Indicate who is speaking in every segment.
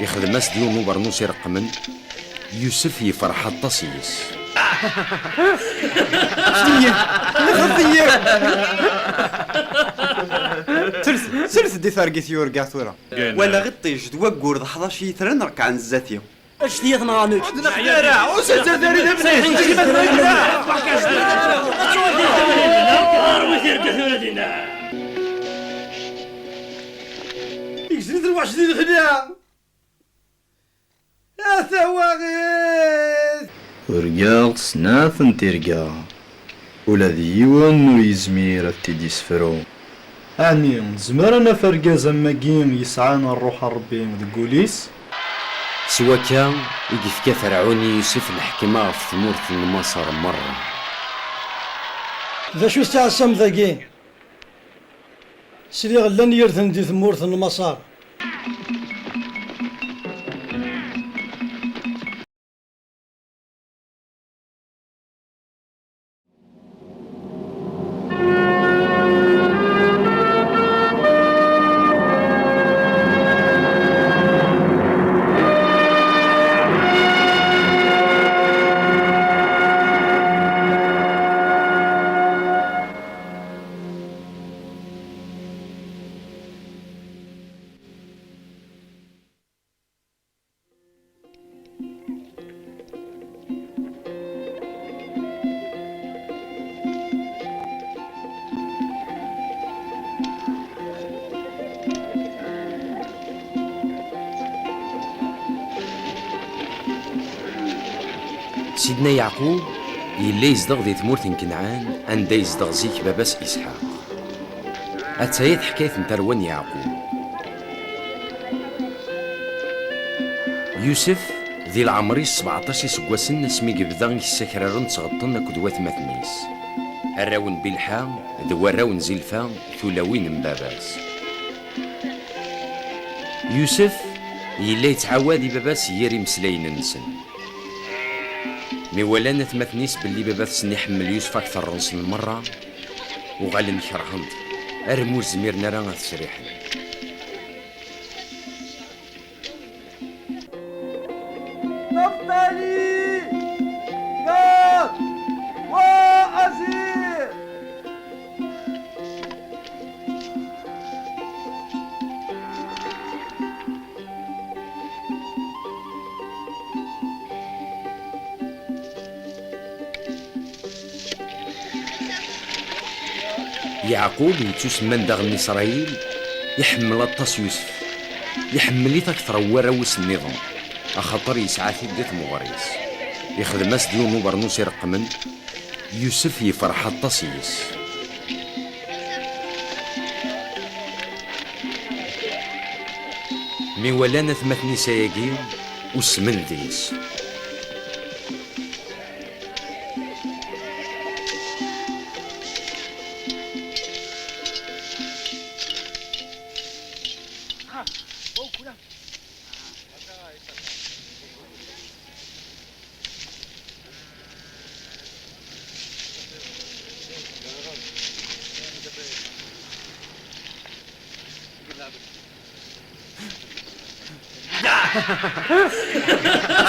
Speaker 1: يخدم اس ديون وبرنوس يرقمن يوسف يفرح الطاسيس
Speaker 2: شنية خطية سلس دي ثارقيت يورقع ثورة
Speaker 3: ولا غطي جدوى قور 11 يترن ركع عن الزاتيو
Speaker 4: اش ديت نغانوك
Speaker 2: عندنا خيارة وسلسة داري نبني يكسرت الوحشين الخداع يا ثواغيث
Speaker 5: ورقاق سناثن ترقا ولا ديوان ويزمير افتدي سفرو يعني زمر انا فرقا زماقيم يسعانا الروح ربي ذقوليس
Speaker 1: سوا كان يقف كفرعوني يوسف الحكمة في ثمورة المصر مرة
Speaker 4: ذا شو استعصم ذاكي سيدي غلان يرثن دي ثمورة المسار
Speaker 1: سيدنا يعقوب يلا يزدغ دي ثمورة كنعان عند يزدغ زيك باباس إسحاق أتايت حكاية نتروان يعقوب يوسف ذي العمري 17 سكواسن اسمي قبضان يسكرارن تغطن كدوات مثنيس الراون بلحا ذو الراون زلفا ثلاوين مباباس يوسف يلا يتعوادي باباس يري مسلاين نسن مي ولانا ثمثنيس باللي بابا تسني حمل يوسف اكثر رنس من مرة وغالي نكرهنت ارموز زميرنا راه تسريحن
Speaker 2: نفتالي قاد وأزير
Speaker 1: يعقوب يتسمى داغ إسرائيل يحمل الطاس يوسف يحمل أكثر وراوس النظام أخطر يسعى ثدة مغاريس يخدم اس ديون وبرنوس يرقمن يوسف يفرح الطاسيس مي ولانا ثمثني سياقين وسمن ديس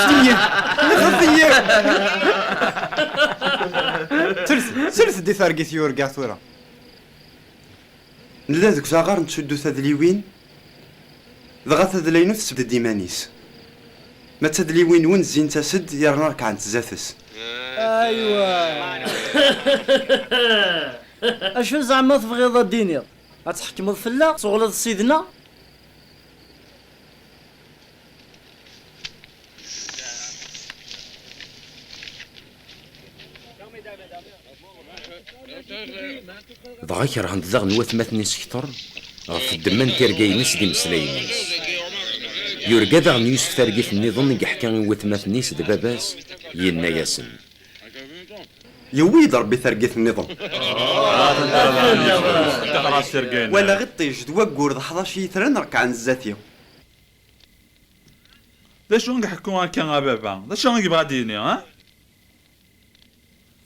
Speaker 2: شنية خطية سلس دي ثارقيت يورقع ثورة
Speaker 3: نلا ذوك زاغار نتشدو تادليوين ضغا تادلينو تسبد ديمانيس ما تادليوين وين زين تسد يرنا ركع عند الزافس
Speaker 4: ايوا اشو زعما تبغيض الدينير غتحكموا فلا تغلط سيدنا
Speaker 1: ضغا كرهن ذاغ نوات مثني سكتر غف الدمان تيرقاينس دي مسلاينيس يرقا ذاغ يوسف ترقي في النظام يحكا نوات مثنيس دباباس ينا ياسن
Speaker 3: يويد ربي ثرقيت النظام ولا غطي جدوى قور 11 يترن ركع عن الزاتيو
Speaker 6: ذا شو نحكوا كان بابا ذا شو نجيب غاديني ها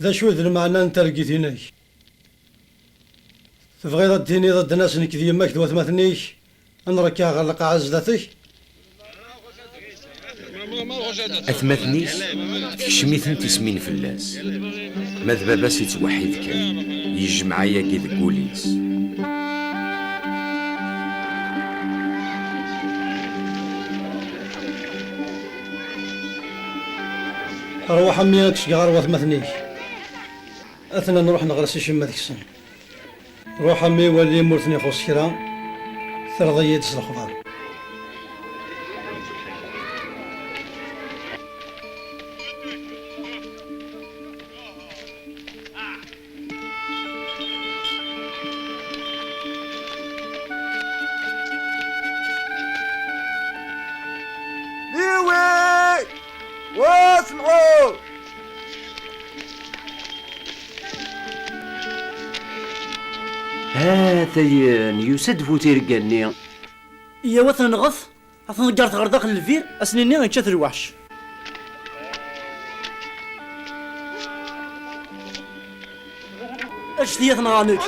Speaker 4: ذا شو ذا المعنى انت لقيتيناش تبغيض الديني ضد ناس نك ديما كذا ثمثنيش
Speaker 7: أنا راك غلق عزلتك.
Speaker 1: أثمثنيس تكشميثن تسمين فلاس ماذا باباس يتوحد كان يجمع ياكي ذا كوليس.
Speaker 7: روح أمي أكش غار وثمثنيك أثنى نروح نغرس شمة السن. روح أمي ولي مرثني خوص كرا ثرضية الخضار.
Speaker 2: ليوي واسمعوا
Speaker 8: هاثيان يسدفو تيرقاني.
Speaker 4: يا وثن نغث أثن قارت غرداق الفير أسنيني غيتشاث الوحش. اش ديال نغانيك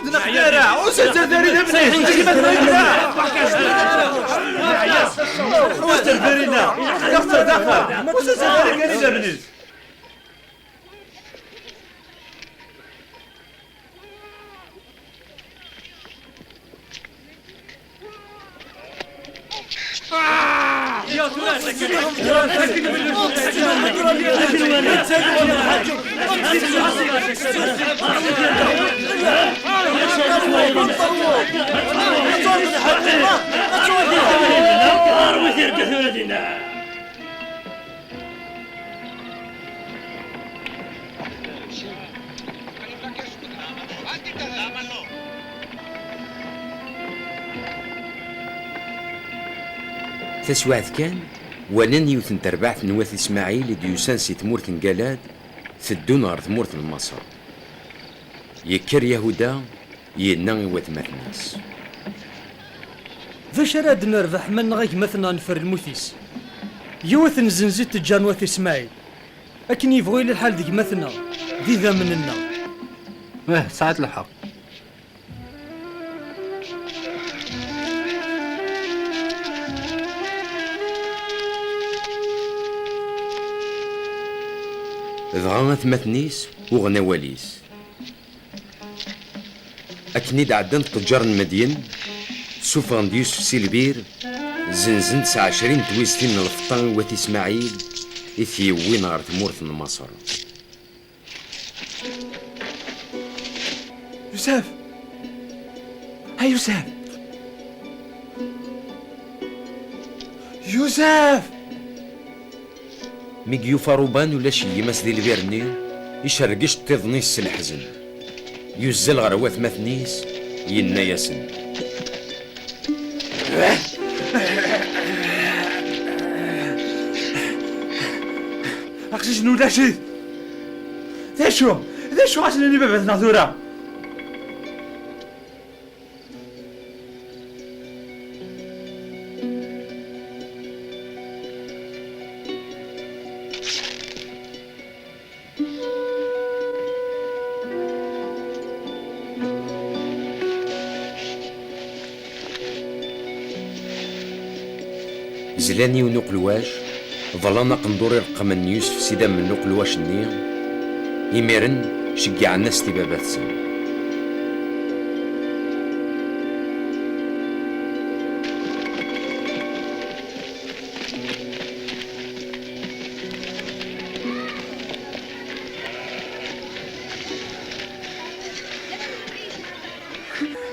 Speaker 1: تسوعت كان ولن يوثن تربعت نواث إسماعيل ديوسان سي تمورت نقالاد ثدون غير تمورت مصر يكر يهودا ينغي وثمثناس.
Speaker 4: فاش راد نربح من غيك مثلا نفر الموثيس يوث نزنزيت تجان واث إسماعيل لكن يبغي لي الحال ديك مثلا دي ذا مننا.
Speaker 5: ساعة الحق.
Speaker 1: ضغانا ثمثنيس وغنا واليس أكنيد عدن تجار المدين سوفان يوسف سيلبير زنزن 29 تويستين الفطان وث إسماعيل إثيوين غير تمورت مصر.
Speaker 2: يوسف هاي يوسف يوسف
Speaker 1: ميكيو فاروبان ولا شي يمس ديال البيرني يشرقش تضنيس الحزن يزل غير وثمثنيس ينا ياسن.
Speaker 6: اخشي شنو داشي ذا شو عشان اللي بابا ناظورة
Speaker 1: زلاني ونقلواش ظلنا قندوري رقم يوسف سيدا من نقلواش النية يميرن شقع الناس تبابات سن.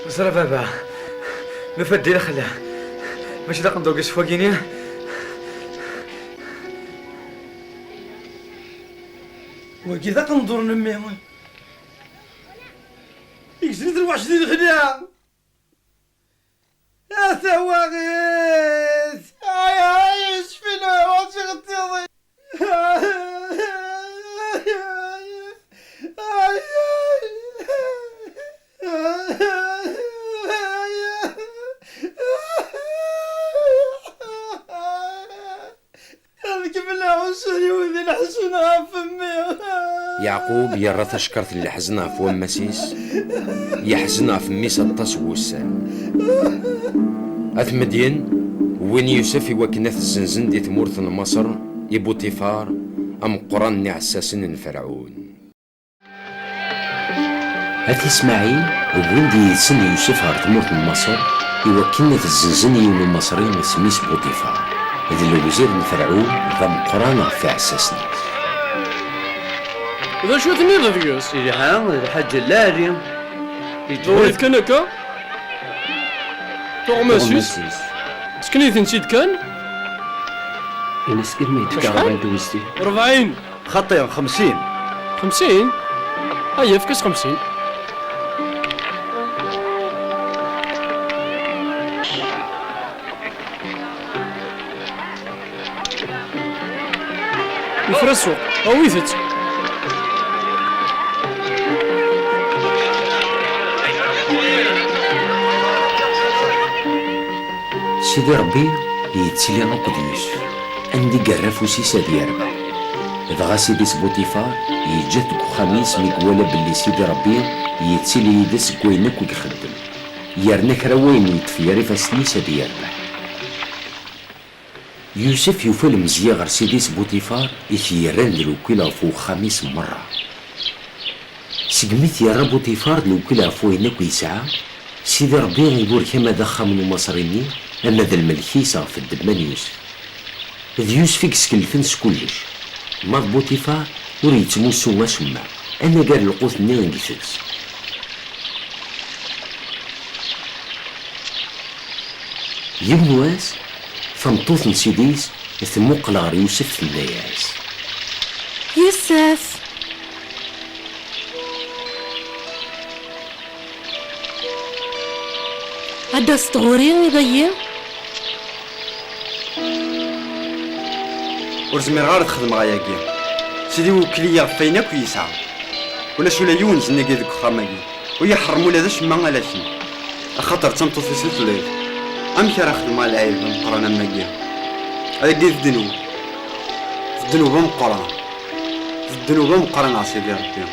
Speaker 2: زرا بابا مفدي لخلا ماشي دا قندوق سفواقيني
Speaker 7: وكذا قنظر نمي يجري الوحش ديال الخداع يا ثواغيث يا يشفينا راسي غطيضي
Speaker 1: يعقوب يرث شكرت اللي حزنها في ومسيس يحزنها في ميس الطس وسام أث مدين وين يوسف يوكنا في الزنزن دي تمورث مصر يبوتيفار أم قران عساسن فرعون. أث إسماعيل وين دي يتسن يوسف هار تمورث مصر يوكلنا في الزنزن يوم المصريين سميس بوتيفار هذا الوزير من فرعون ضم قران في عساسن.
Speaker 9: إذا شو تنيض ذيوس؟
Speaker 8: إلها الحاج اللاري
Speaker 9: دوريت كان هكا؟ تغماسيس سكنيت نسيت كان؟
Speaker 8: أنا سكن ما يتكهرب دوزتي
Speaker 9: 40
Speaker 5: خطير 50.
Speaker 9: 50 هيا فكس 50. يفرسو أويثت
Speaker 1: سيدي ربي يتسلي نقد يوسف عندي قرافو سيسا ديالنا دغا سيدي بوتيفار يجات خميس ميقوالا باللي سيدي ربي يتسلي يدس كوينك ويخدم يرنا كراوين يتفيري فاسنيسا ديالنا. يوسف يوفل مزيا غير سيدي بوتيفار يثيران الوكيلة فو خميس مرة سقميت يا رب بوتيفار الوكيلة فو ينك ويسعى سيدي ربي يقول كما دخل من المصريني أما ذا الملكيسة في الدمان يوسف ذي يوسف يكسكلفنس كلش ماض بوتيفار وريت موسو ما سمع أنا قال القوت نيغن قيثكس يمواس فنطوث نسيديس ثمو قلار يوسف في النياس.
Speaker 10: يوسف هذا سطغوري يضيع
Speaker 3: ورزمير غير تخدم غاياكي سيدي وكلية فينك ويسعى ولا شو لا يونس ناقي ذوك خاماكي ويحرموا لا ذاش ما لا شي خاطر تنطو في سيت ولاد امك راه خدمة العيب مقرانا ماكي هذا كي الذنوب في الذنوب مقران في الذنوب مقران سيدي ربي.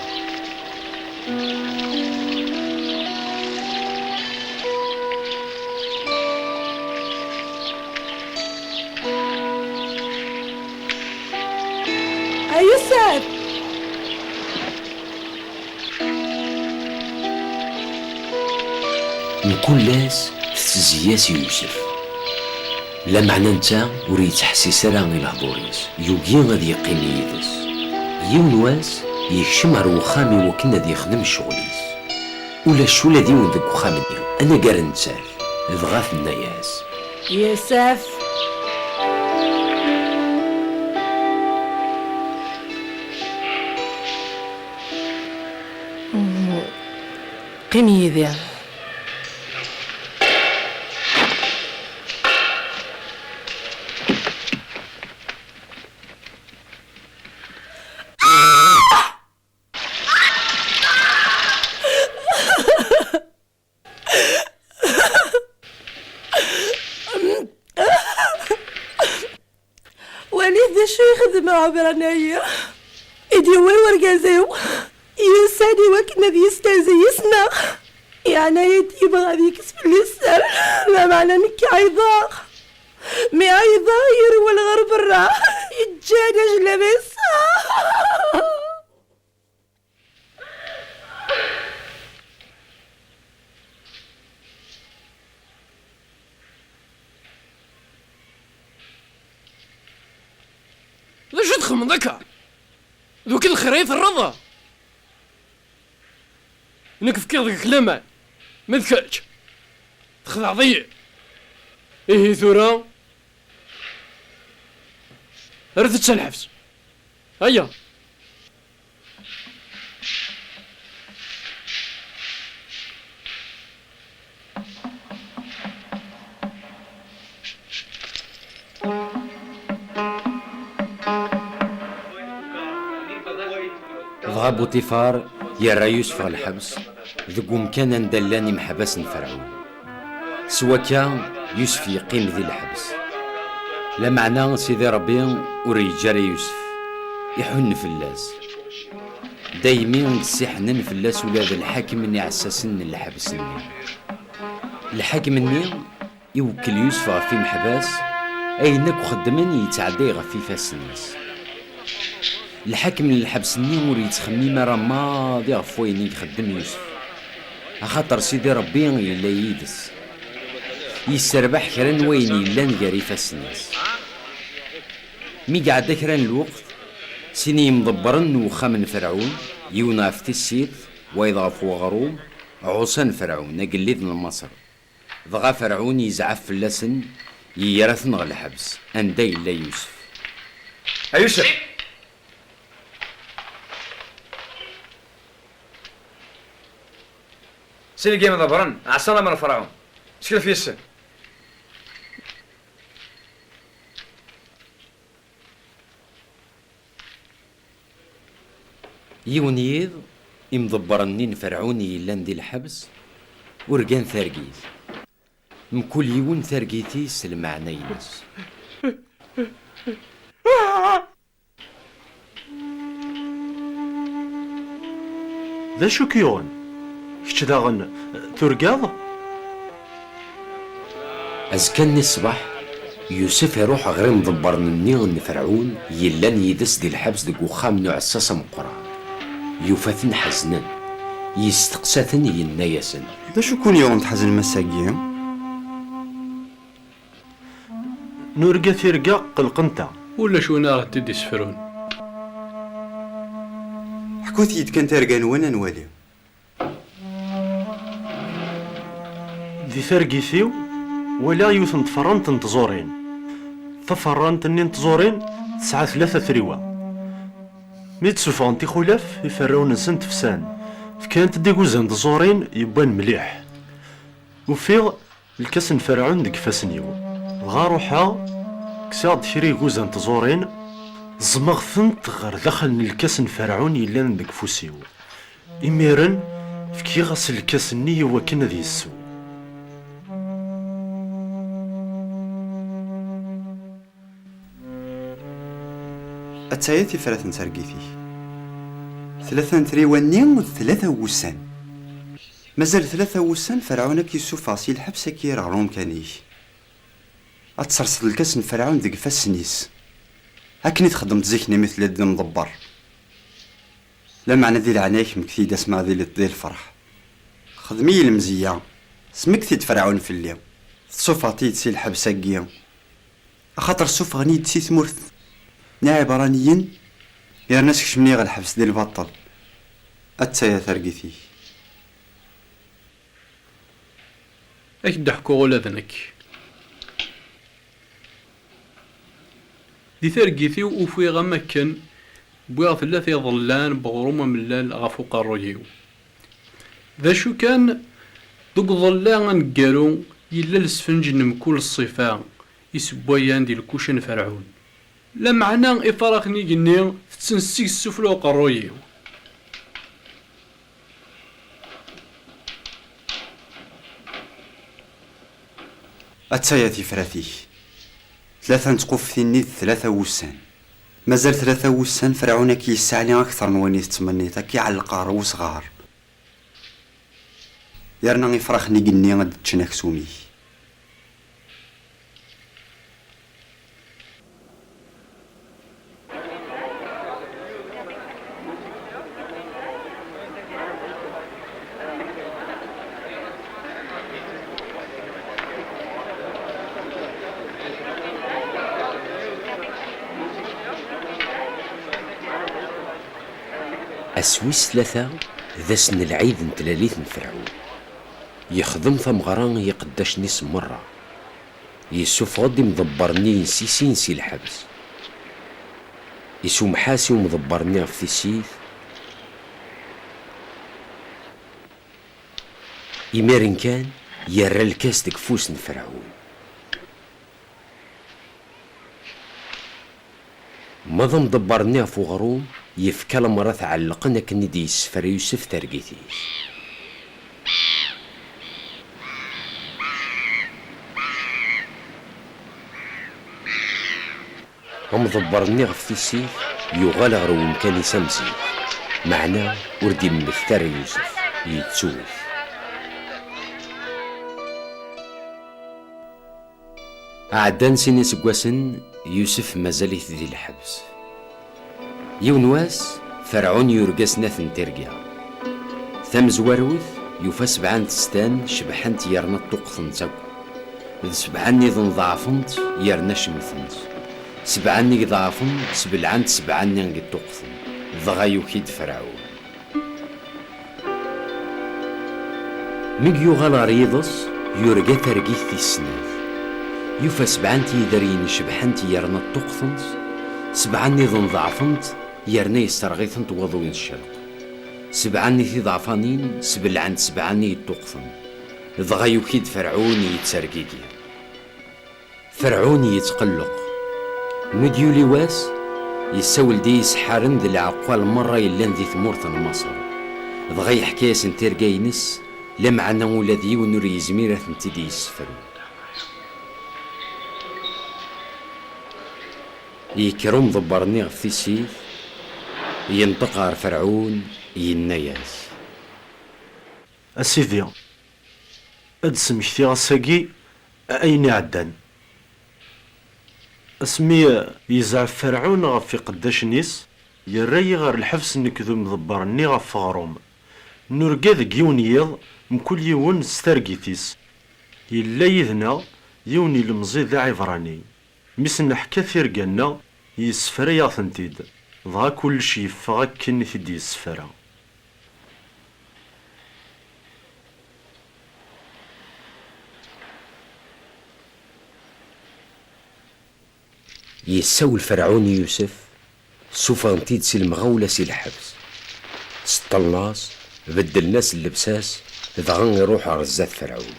Speaker 10: يوسف
Speaker 1: نكون لاس تزياس يوسف لا معنى نتا وريت حسيس راه غير الهضوريس يوكي غادي يقيم يدس يوم واس يكشم على وخامي وكنا دي يخدم شغليس ولا شو لا ديون ذاك وخام ديالو انا قال نتاف ضغاث الناس.
Speaker 10: يوسف قيم يدي وليد شو يخدم عبرانية إدي وين ورقازيو يساني وكنا ذي يستازيسنا يعني يدي بغا ذيكس في اللسان ما معنى نكي عيضا مي عيضا يروى الغرب الرا يتجانا جلبس
Speaker 9: ليش تخمم ذكا ذوك الخريط الرضا انك فكر ذاك كلامه ما ذكرتش تخدع ضيع ايه ثورة ردت الحبس هيا
Speaker 1: ضغا بوتيفار يرى يوسف الحبس ذوك مكان ندلاني محبس فرعون سوا كان يوسف يقيم ذي الحبس لا معنى سيدي ربي وريجاري يوسف يحن فلاس دايمين السحنن فلاس ولاد الحاكم اللي عساسن الحبس الحاكم الني يوكل يوسف غفي محباس أينك خدمن يتعدي غفي فاس الناس. الحاكم للحبس-ني ور يتخمم راه ماضي غف وين يخدم يوسف، خاطر سيدي ربي يلا يدس يسربح كرا وين يلا نقاري فاس الناس. مي قعد كرا الوقت سيني مضبرن وخا من فرعون يونا في السيد ويضاف وغروم عوسان فرعون قليد من مصر. ضغا فرعون يزعف في اللسن يرثن غ الحبس أندا إلا يوسف.
Speaker 2: يوسف سيني قيم ضبرن عصانا من فرعون شكل في السن.
Speaker 1: يونيض يمضبرنين فرعون يلا ندي الحبس ورقان ثارقيث مكل يون ثارقيثيس المعنى ينس.
Speaker 11: ذا شو كيون كش داغن ترقاض
Speaker 1: أزكاني الصباح يوسف يروح غير مضبرني ان فرعون يلا يدس دي الحبس دي وخام نوع الساسة مقران يوفاثن حزنان يستقساثن ينايسن.
Speaker 3: ذا شو كون يوم تحزن مساقيم
Speaker 11: نورقا ثيرقا قلقنتا
Speaker 9: ولا شو نار تدي سفرون
Speaker 3: حكوث يد كان ترقان وانا نوالي
Speaker 11: ذي ثرقيثيو ولا يوثن تفرنت انتظورين تفرنت اني انتظورين تسعة 3 ثريوة ميت سوفان تيخولاف يفرون نسنت فسان فكانت ديكوزان تزورين يبان مليح وفيغ الكاس فرعون ديك فاسنيو الغا روحا كساد شري كوزان تزورين زمغثنت غير دخل الكاس فرعون يلان ديك فوسيو إميرن فكي غسل الكاس ني وكنا ذي السو.
Speaker 3: أتايتي ثلاثة سرقيتي 3 ثريواني 3 وسان مازال 3 وسان فرعون كيسوف فاصيل حبسة كي رغروم كانيش أتسرسل الكاس فرعون ديك فاسنيس هاكني تخدمت زيكني مثل الدم مضبر لا معنى ذي العنايك مكثيد اسمع ذي الفرح خدمي المزية سمكثي فرعون في اليوم صوفاتي تسي الحبسة كيا خاطر السوف غني تسي ثمورث نا عبرانيين يا ناس كشمني غا الحبس ديال البطل أتا يا ثرقيتي
Speaker 9: أكيد ضحكوا ولا ذنك دي ثرقيتي وفي غمكن بويا 3 ظلان بغرومة ملال غفو قرويو ذا شو كان دوك ظلان قالو يلا السفنج نمكول الصفا يسبويان ديال الكوشن فرعون لا معنى إفراخني قني تنسيك السفلو قرويو
Speaker 3: أتاياتي فراتي 3 تقف ثني 3 وسان مازال 3 وسان فرعون كيسعلي أكثر من وين تمنيت كيعلق رو صغار يرنا إفراخني قني غد تشناك سومي
Speaker 1: أسويس 3 ذا سن العيد نتلاليث فرعون يخدم ثمغران يقداش نيس مرة يسوف غدي مضبرني نسي الحبس يسو محاسي ومضبرني في السيف يمارن كان يرى الكاس ديك فوس فرعون ماذا مضبرني فو غروم يفكا المرة تعلقنا كني دي يسفر يوسف ترقيتي مضبرني غف السيف يغال غرو كان يسمسي معنا وردي مختار يوسف يتسوف عدان سيني سكواسن يوسف مازاليت ذي الحبس. يون واس فرعون يرقس ناثن ترقيا ثم زواروث يوفا 7 تستان شبحنت يرنا الطقثن تاكو ذ 7 نظن ضعفنت يرنا شمثنت 7 ني ضعفن 7 ني الطقثن ضغا يوكيد فرعون ميك يغال ريضس يرقى ترقيث في السناث يوفا 7 تيدرين شبحنت يرنا الطقثنت 7 نظن ضعفنت يرنا يسترغيثنت وضوين الشرق 7 ني ضعفانين 7 ني الطقثن ضغا يوكيد فرعون يتسرقيكي فرعون يتقلق مديولي واس يساول دي يسحارن ذي العقوال مرة يلان ذي ثمورة مصر ضغا يحكي سنتير جاينس لمعنا ولادي ونور يزميرة تنتدي يسفرون يكرم ضبرني في السيف ينطقر فرعون ينياس
Speaker 11: أسيدي أدسم شتي غساقي أين عدان اسمي يزعف فرعون غفي قداش نيس يري غير الحفس نكذو مضبرني غف غروم نرقى ذك يون يض مكل يون سترقيتيس يلا يذنا يوني المزيد ذا عفراني مسنا حكا ثيرقانا يسفرا ياثنتيد ضا كل شي فغا كني ثدي يسفرا
Speaker 1: يساول فرعون يوسف سوفا نتيد سي المغولة سي الحبس سطلناس بدل ناس اللبساس ضغن يروح رزات فرعون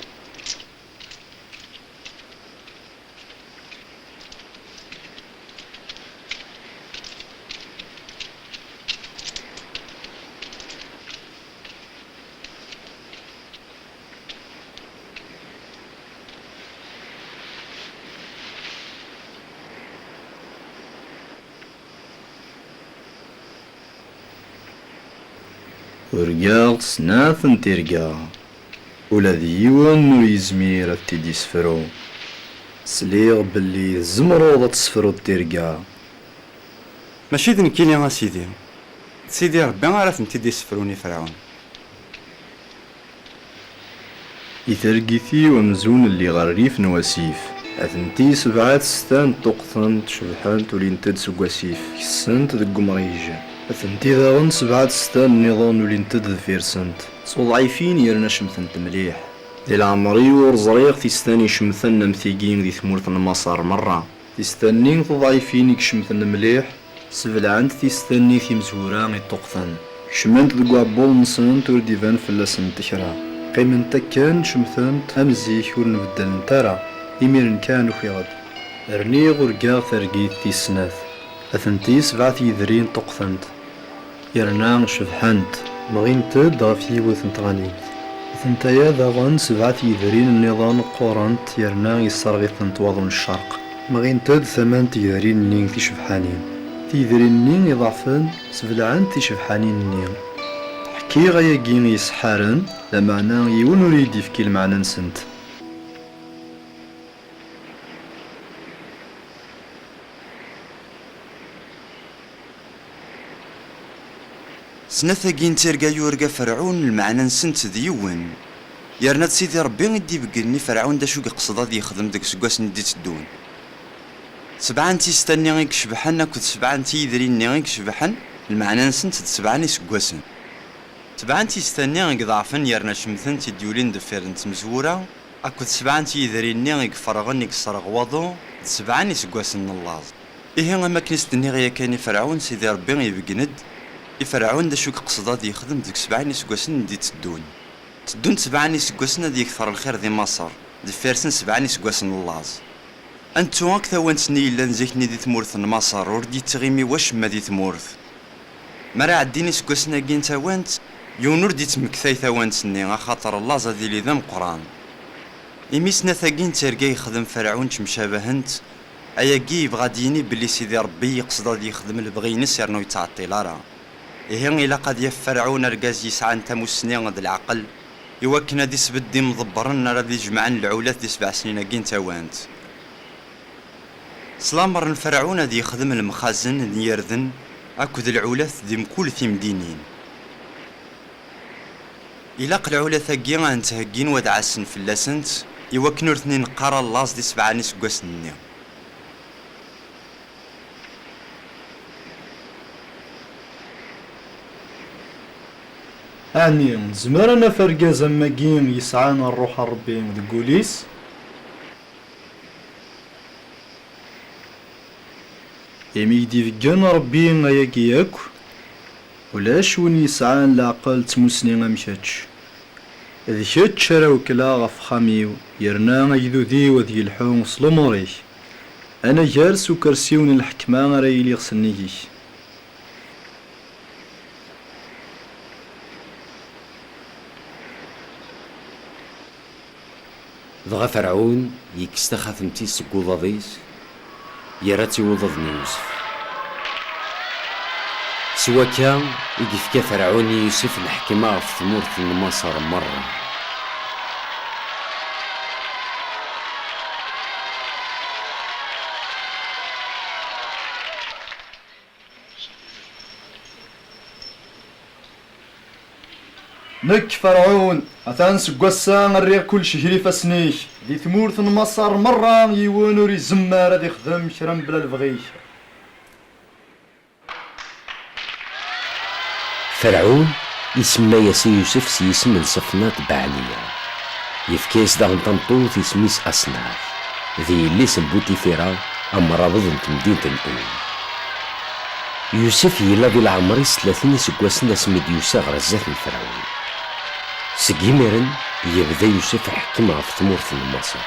Speaker 5: ورقاق سناثن تيرقا ولا ديوان نو يزمير تيدي سفرو سليغ باللي زمرو تصفرو تيرقا
Speaker 3: ماشي ذن كيني غا سيدي ربي غا تنتدي يسفروني فرعون
Speaker 5: يترقيثي ومزون اللي غريف نواسيف أثنتي 7 ستان طقثن تشبحنت ولين تدسو قاسيف كسنت ذق مريج أثنتي ذاغن 7 ستان نظام ولين تد فيرسنت صضعيفين يرنا شمثنت مليح ذي العمري ورزريغ تيستاني شمثن مثيقين ذي ثمورة مصر مرة تيستانين تضعيفين يكشمثن مليح سبلعنت تيستاني في مزوران الطقثن شمنت ذق عبول نسنت ورديفان فلاسن تكرا قيمنت كان شمثنت أمزيك ورنبدل نتارا إميرن كانو في غد رني غرقا ثرقيت تيسناث أثنتي 7 يذرين طقثنت يرنا شفحنت مغين تد غفي وثنت غنيمت أثنتايا ذاغن 7 يذرين النظام قورنت يرنا يسرغيثنت وضن الشرق مغين تد 8 يذرين نين تيشفحانين تيذرين نين يضعفن سبلعن تيشفحانين نين حكي غياقين يسحارن لمعنى يون وريد يفكي المعنى نسنت
Speaker 3: سنثاقين تيرقا يورقا فرعون المعنى نسنت ديون يرنا سيدي ربي غدي يبقلني فرعون دا شو يقصد غادي يخدم داك سكواس ندي تدون 7 تيستاني غيك شبحن اكد 7 تيدريني غيك شبحن المعنى نسنت 7 نسكواسن 7 تيستاني غيك ضعفن يرنا شمثن تيديولين دفيرن تمزورا اكد 7 تيدريني غيك فرغن يكسرغ وضو 7 نسكواسن اللاز إيه غا ما كنستني غيا كاني فرعون سيدي ربي غيبقند فرعون دا شو يقصد غادي يخدم ديك 7 نسكواسن ندي تدون 7 نسكواسن غادي يكثر الخير دي مصر دي فارسن 7 نسكواسن اللاز انتو هاك ثوانتني الا نزيكني دي ثمورث مصر وردي تغيمي واش ما دي ثمورث مرا عديني سكواسنا كين ثوانت يونور دي تمكثاي ثوانتني خاطر الله زادي لي ذم قران إميسنا ثاقين ترقا يخدم فرعون مشابهنت ايا كي يبغى ديني بلي سيدي ربي يقصد غادي يخدم البغينس يرنو يتعطي لارا إيه إلا قد يفرعون رقاز يسعى نتا مسنين غد العقل يوكنا دي سبدي مضبرن راه دي جمعان العولات دي 7 سنين كين تاوانت سلامر الفرعون هذا يخدم المخازن يردن أكد العولث دي مكول تيمدينين. إلا العولة ثقي غنتهقين ودعسن في اللاسنت يوكنور اثنين قرا اللاص دي 7 نسقوسني.
Speaker 5: أعني نزمر أنا فرقاز أماكين يسعانا الروح ربي دقوليس. يمي ديفقان ربي غياكي ياكو ولاش وين يسعان العقل تموسني غمشاتش. إذ كاتش راو كلا غف خاميو يرنا غيدودي وذي الحوم صلموريك. أنا جالس وكرسيون الحكمة رايلي غسنيكيك.
Speaker 1: دغا فرعون يكستا ثمتي سكوضاضيس يراتي وضضني يوسف. سوا كان يقفكا فرعون يوسف الحكمة في ثمورة مصر مرة.
Speaker 5: نك فرعون أتانس قوسان الريق كل شهري فسنيك دي ثمورة مصر مرة يوانو ري زمارة دي خدم شرم بلا البغيش.
Speaker 1: فرعون يسمى ياسي يوسف سيسم الصفنات بعليا يفكيس داغن طنطوط يسميس أصناف ذي اللي سمبوتي فيرا أمراض مدينة الأول. يوسف يلا ذي العمريس 30 سكواسن اسمد يوسف غرزات الفرعون. سكيميرن يبدا يوسف حكم في ثمورة مصر.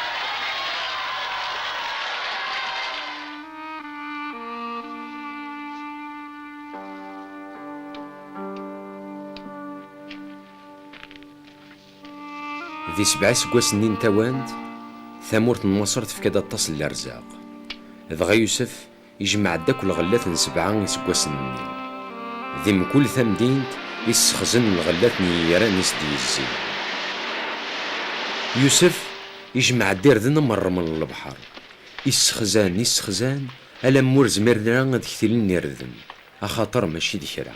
Speaker 1: ذي 7 سكواسنين تاواند ثمورة مصر تفكاد التصل الارزاق. دغا يوسف يجمع داك الغلات 7 سكواسنين ذي من كل ثمدينت يسخزن الغلات نيران يسدي الزين. يوسف يجمع الدردن مرة من البحر يسخزان ألا مور زمرنا غاد كثيرين يردن أخاطر ماشي ديكرا.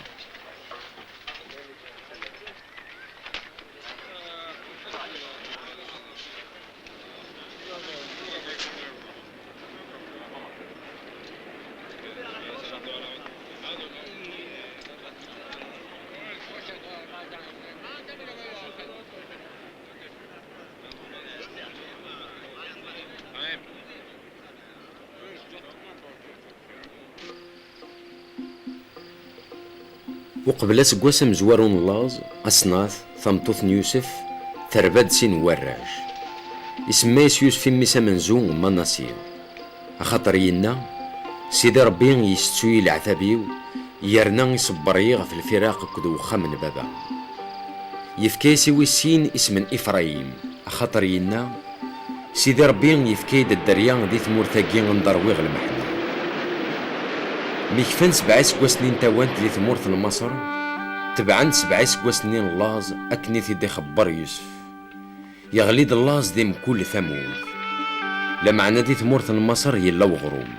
Speaker 1: وقبل سكواس مزوارون اللاز أصناث ثمطوث يوسف ثرباد سين وراج يسميس يوسف ميسا منزون مناصير أخاطر ينا سيدي ربي يستوي العثابيو يرنا يصبر في الفراق كدو خمن بابا يفكيسي ويسين اسم إفرايم أخاطر ينا سيدي ربي يفكيد الدريان دي ثمور ثاقين ندرويغ المحنة. ميكفان 7 سكواسنين تاوانت لي ثمورة مصر تبعن 7 سكواسنين اللاز أكني دي خبر يوسف يغليد اللاز ديم كل ثمود لمعنى دي ثمورة مصر يلا وغروم.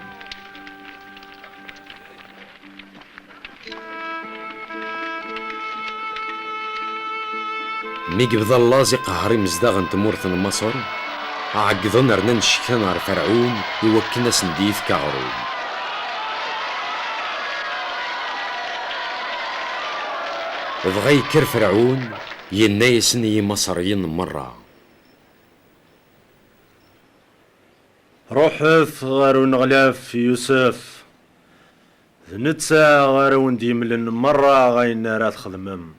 Speaker 1: ميك بدا اللاز يقهري مزداغن ثمورة مصر عقدن رنان شكان على فرعون يوكلنا سنديف كغروم. بغا يكر فرعون ينايسن مصريين مرة.
Speaker 11: روحث غارو نغلاف يوسف نتسا غارو نديملن مرة غاينا راه تخدمم.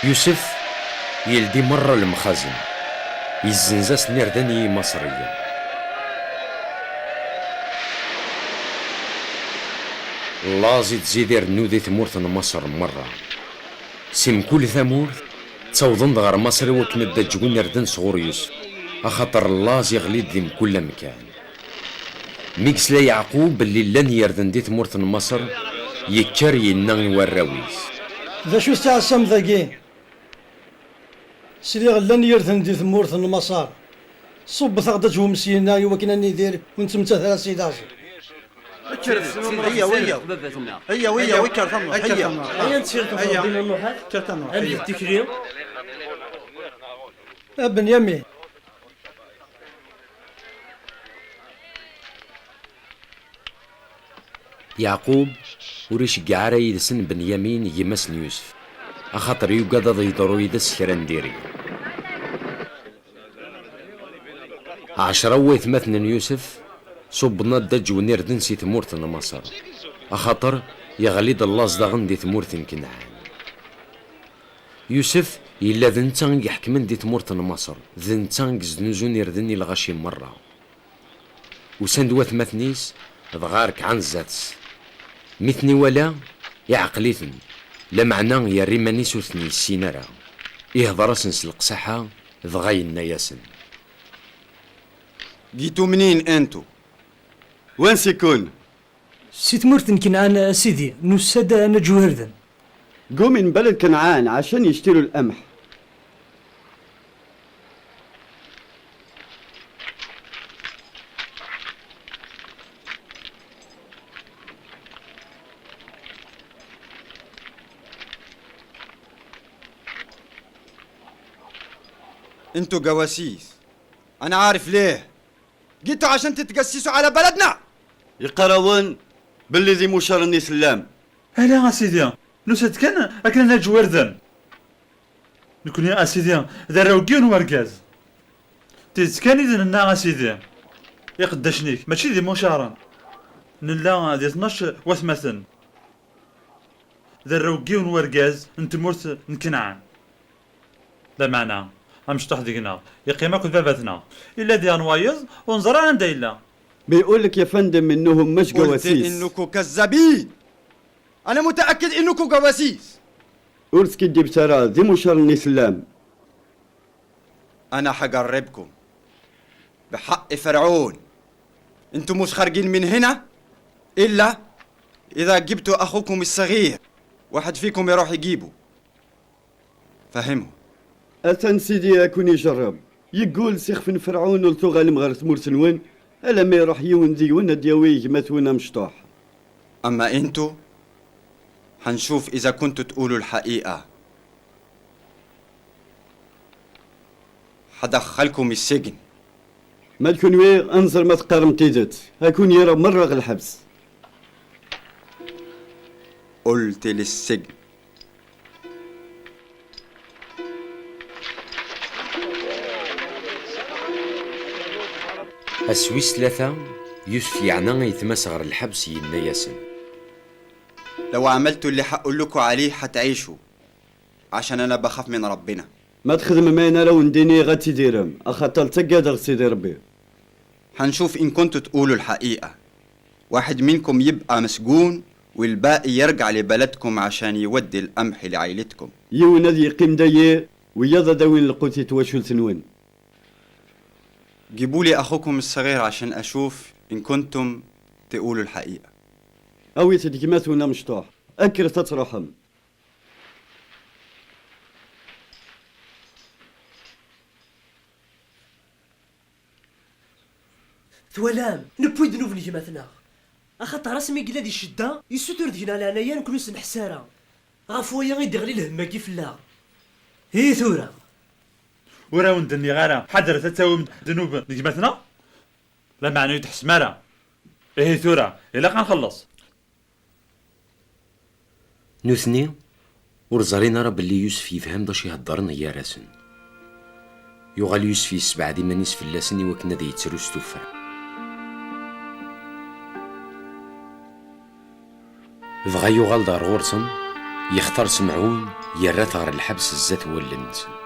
Speaker 1: يوسف يلدي مرة المخازن يزنزاس نرداني مصرية. لازي تزيد رنودي ثمورة مصر مرة سيم كل ثمور تصوضن غير مصر وكنا دجون يردن صغور يوسف أخاطر لازي يغليد ذي كل مكان. ميكس لا يعقوب اللي لن يردن دي ثمورة مصر يكر ينان وراويس.
Speaker 7: ذا شو استعصم ذاكي سيدي غلان يرثن دي ثمورث المسار صب ثغدة ومسينا يوكنا ندير ونتمتع ثلاث سيداز
Speaker 3: هيا ويا هيا ويا ويكر ثمر هيا
Speaker 10: هيا نتشيرتو بين النوحات عندي التكريم
Speaker 7: ابن يمي
Speaker 1: يعقوب وريش قعرا يدسن بنيامين يمسن يوسف أخاطر يوقاد ضد يضرو يدس كران ديري 10 وثمثن يوسف صبنا الدج ونردن سي ثمورث مصر أخاطر يغليد الله صداغن دي ثمورث كنعان يوسف إلا ذنتان يحكمن دي ثمورث مصر ذنتان زنوزون يردني الغشي مرة وسندوة ثمثنيس ضغارك عن زاتس مثني ولا يعقليثن لا معنى يا ريماني سوثني السينارا يهضر سنس القساحة ضغاين ياسن
Speaker 3: جيتو منين انتو وين سيكون
Speaker 4: سي تمورثن كنعان سيدي نساد انا جوهردن
Speaker 3: جو من بلد كنعان عشان يشتروا القمح انتو جواسيس انا عارف ليه جيتوا عشان تتجسسوا على بلدنا يقرون باللي ذي مشارني سلام
Speaker 6: هلا اسيدي نسد كان اكلنا جوردن نكون يا اسيدي دراوكين ورقاز تيسكاني دنا اسيدي يقدشنيك ماشي دي مشارن نلا دي 12 وثمثن دراوكين ورقاز انت مرت نكنعان لا معنى مش تحدقنا يقيمة كل بابتنا إلا دي نوايز ونظر عند إلا
Speaker 3: بيقول لك يا فندم انهم مش جواسيس قلت انكم كذابين انا متاكد انكم جواسيس قلت كدي بسرعه ذي مشارني سلام انا حجربكم بحق فرعون انتم مش خارجين من هنا الا اذا جبتوا اخوكم الصغير واحد فيكم يروح يجيبه فهمه أتن سيدي أكون يجرب يقول سيخفن فرعون ولتو غالم غير ثمور وين ألا ما يروح يون ديونا دياويه مثونا مشطوح أما أنتو حنشوف إذا كنتوا تقولوا الحقيقة حدخلكم السجن ما تكون وي أنظر ما تقارم تيزت هكون يرى مرة الحبس قلت للسجن
Speaker 1: السويس 3 يوسف يعنى يتمسغر الحبس ينا ياسن
Speaker 3: لو عملتوا اللي حقول لكم عليه حتعيشوا عشان انا بخاف من ربنا ما تخدم معنا لو نديني غاتي ديرم اخاطر تقدر سيدي ربي حنشوف ان كنتوا تقولوا الحقيقة واحد منكم يبقى مسجون والباقي يرجع لبلدكم عشان يودي القمح لعائلتكم يونا ذي يقيم دايه ويضا داوين القوتي توشل سنوين جيبوا لي اخوكم الصغير عشان اشوف ان كنتم تقولوا الحقيقة او يتدكماتونا مشطوح اكر تترحم
Speaker 10: ثولام نبويد نوف لجماتنا اخاطر رسمي قلا دي الشدة يسوتر دينا لعنايا نكونو سنحسارة غافويا غيدغلي الهما كيف لا هي ثورة
Speaker 6: وراون دني غارة حضر تتساوي من ذنوب لجماتنا لا معنى يتحس مارا هي ثورة إلا قنخلص
Speaker 1: نوثني ورزارينا راه بلي يوسف يفهم داش يهضرنا يا راسن يغال يوسف يسبع ديما نيس فلاسن وكنا دي يتسروس توفر بغا يغال دار غورسن يختار سمعون يرى ثغر الحبس الزات هو اللي نتسن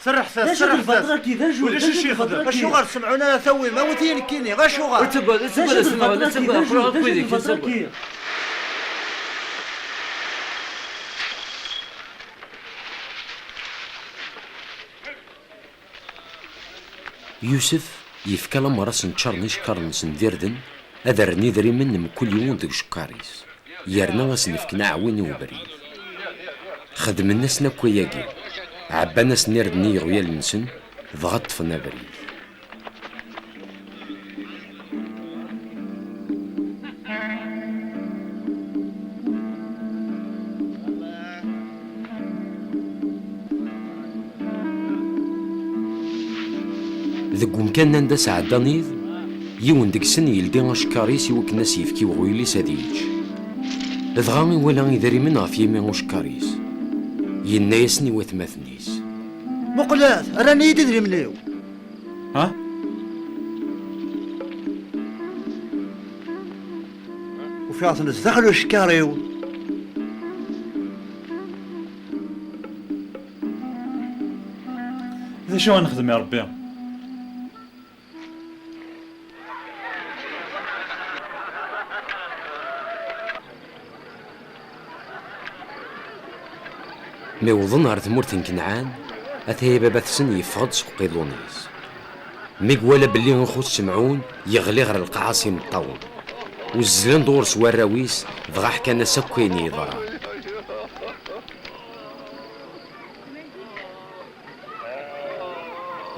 Speaker 10: سرح سرح ولا شي خضر
Speaker 7: شو غير سمعونا ثوي ما وتين كيني غير شو غير
Speaker 8: تبغى
Speaker 1: يوسف يفكا لما راس نتشرني شكار نسن ديردن هذا رني ذري من كل يوم ديك شكاريس يرنا غاس نفكنا عويني وبريد خدم الناس نكوياكي عبانا سنيردني غويا المنسن ضغط فنا بريد. ذك مكان ندس عدانيض يون ديك سن يلدي اشكاريس يوك ناس يفكي وغويلي ساديج دغامي ولا يدري منها في يمين اشكاريس ينايسني وثماثنيس
Speaker 5: مقلات راني يدري مليو
Speaker 6: ها
Speaker 5: وفي عصنس دخلوا شكاريو
Speaker 6: ذا شو نخدم يا ربي
Speaker 1: مي وظن على ثمورة كنعان أتهي بابا ثسن يفقد سوق قيضونيس مي قوالا بلي نخوت سمعون يغلي غير القعاصي مطول والزلان دور سواراويس بغا حكانا سكويني يضرا.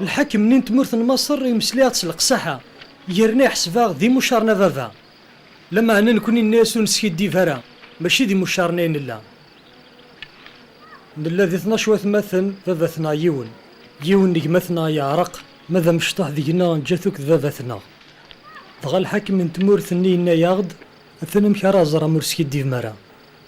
Speaker 4: الحاكم منين تمرث مصر يمسليها تسلق ساحة يرني حسفاغ ذي مشارنا فافا لما أنا نكون الناس ونسكي دي فرا ماشي ذي مشارنين لا الذي 12 وثمثن ذاثنا يون نجمثنا يعرق ماذا مشطح ذينا جاثوك ذاثنا ضغى الحاكم من تمورثني إنا ياغد أثنى مكارا زرا مرسكي ديف مرا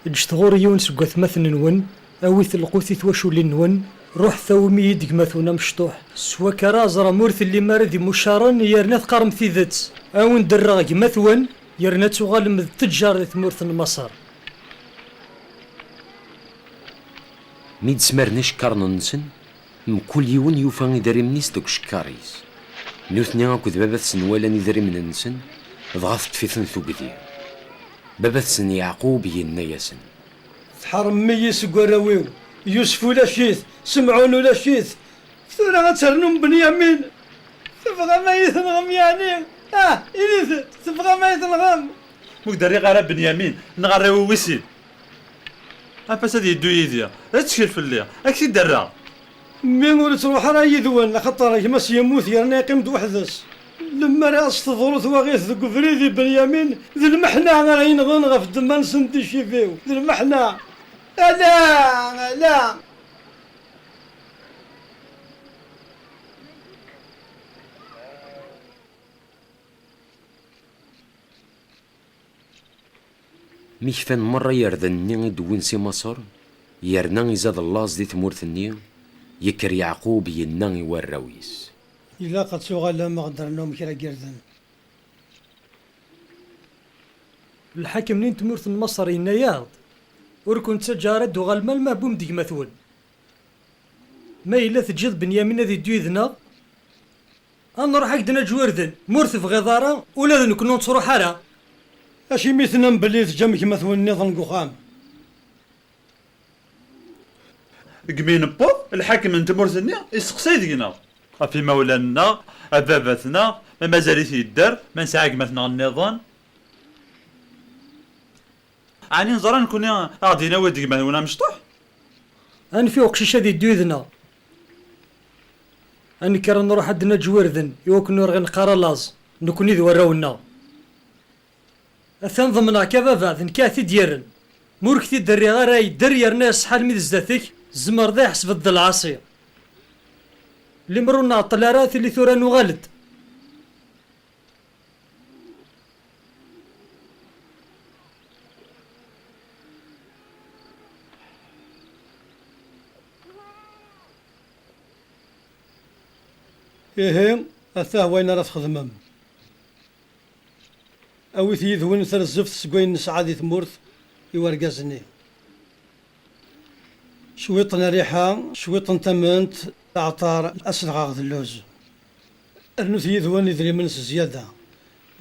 Speaker 4: اجتغور يون سقوى ثمثن نون أويث القوثي ثواشو لنون روح ثومي يدك مثونا مشطوح سوا كرا زرا مورث اللي مارذي مشارن يرنا ثقارم ثيذت أون دراغ مثون يرنا تغالم التجار ثمورث مصر
Speaker 1: ميد سمرني شكارنا نسن مكل يون يوفا يدري منيس دوك شكاريس نوثني اكو بابا ثسن ولا ندري من نسن ضغطت في ثنثو قدير بابا ثسن يعقوب ينا ياسن
Speaker 7: تحرم ميس قراويو يوسف ولا شيث سمعون ولا شيث ثورة غترنم بنيامين تبغى ما يثنغم يعني إليث تبغى ما يثنغم
Speaker 6: مقدر يغرى بنيامين نغرى ويسيل أباس هادي يدو يديا لا تشكل في الليل أكسي درا
Speaker 7: مين ولد تروح راه يذون لخطر يمس يموت يرنا يقيم دوحدس لما راس تضرث وغيث ذوك فريدي بنيامين ذي المحنة راه ينغن غف دمان سنتي شيفيو ذي المحنة لا
Speaker 1: ميشفان مرة يردني يدوين سي مصر يرنا يزاد اللاز دي ثمورثني يكر يعقوب ينا يوراويس
Speaker 7: إلا قد سوغالا ما قدر نوم كرا قردن
Speaker 4: الحاكم نين تمورث مصر إنا ياغد وركن تجارد وغالما ما بوم ديك مثول ما إلا تجد بنيامين ذي ديوذنا أنا نروح عندنا جوردن مورث في غضارة ولا ذا نكون نصروح على
Speaker 7: أشي مثلا بلي تجمك مثول النظام قخام
Speaker 6: قمين بو الحاكم انت مرثني يسقسي دينا في مولانا أبابتنا ما مازال يدار ما نسعق مثلا النظام عني نزرا نكون غادينا وديك ما هنا مشطوح
Speaker 4: أنا في وقشيشة ذي ديوذنا أنا كرا نروح عندنا جوردن يوكن نور غنقارا لاز نكون إذ وراونا أثن ضمنا كبابا ذن كاثي ديرن موركتي دري غير يدر يرناس حال ميد زداتك زمر ذا حسب الضل العصير اللي مرونا الطلارات اللي ثورا نغالد
Speaker 7: إيه أثاه وين راه تخدمم أويث يذون ثلاث زفت سقوين نسعادي ثمورث يورقازني شويطنا ريحة شويطن تمنت عطار أسرغ اللوز أرنوث يذون يدري من زيادة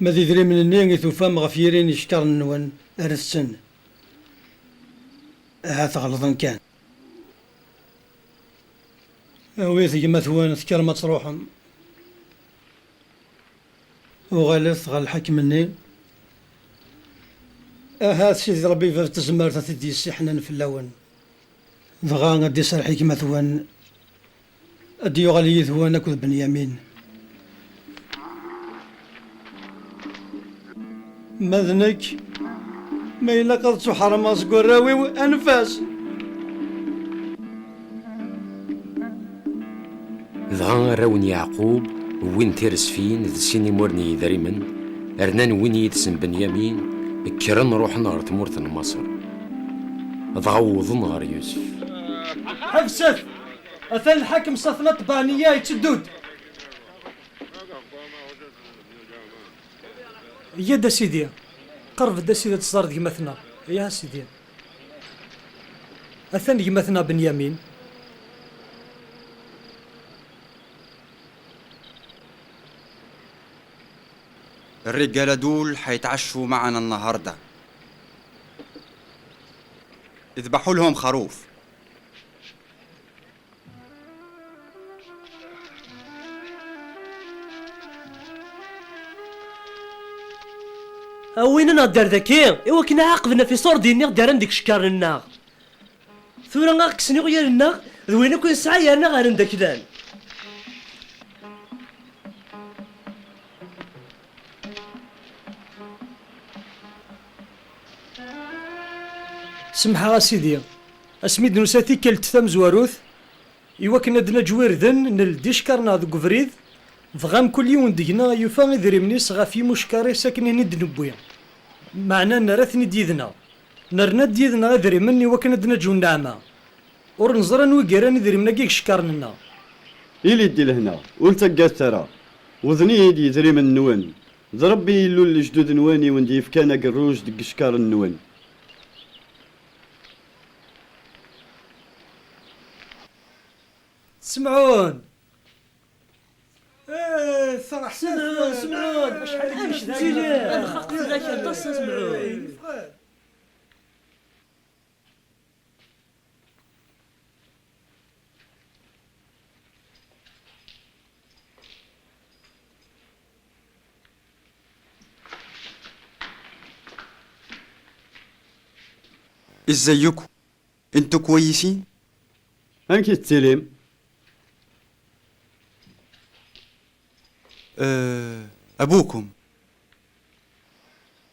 Speaker 7: ما يدري من النين يثوفام غفيرين يشكر النون أرسن هات غلطن كان أويث يمثون ذكر ما تروحهم وغالث غال الحكمني هات سيدي ربي في تزمر تدي السحنان في اللون دغا غادي صار حكمة ثوان ادي يغالي ثوان اكل بنيامين مذنك ما إلا قد حرم أصقر راوي وأنفاس
Speaker 1: دغا راون يعقوب وين تيرس فين ذ سيني مورني دريمن رنان وين يتسن بنيامين كرن روح نار تمورت مصر ضغوضن غير يوسف
Speaker 4: حفصت أثن الحكم صفنا طبانية يتسدود يا دا سيدي قرب دا سيدي تصدر ديمتنا يا سيدي أثن ديمتنا بنيامين
Speaker 3: الرجالة دول حيتعشوا معنا النهاردة اذبحوا لهم خروف
Speaker 8: وين نقدر ذاكي ايوا كنا عاقبنا في صور ديني غدار عندك شكار الناغ ثورا غاكسني غير الناغ ذوين كون ساعه يا غير عندك دان
Speaker 4: سمحها سيدي اسميد نساتي كلت ثم زواروث ايوا كنا دنا جويردن نلدي شكرنا ذوك فريد فغام كل يوم دينا يوفا ذريمني صغا في مشكاري ساكنين ندنبويا معنا نراثني ديدنا نرنا ديدنا ذريمني وكنا دنا جو نعمة ور نزرا نوكيراني ذريمنا كيك شكرنا
Speaker 3: إلي دي لهنا ولتقى ترى وذني يدي ذريم النوان ضربي يلو الجدود نواني وندي فكانا قروج دق شكار النوان
Speaker 4: تسمعون
Speaker 7: صراحة
Speaker 8: سمعون شحال مش ذاك الخط ذاك الطس سمعون
Speaker 3: ازيكم انتوا كويسين
Speaker 11: هانك التليم
Speaker 3: ابوكم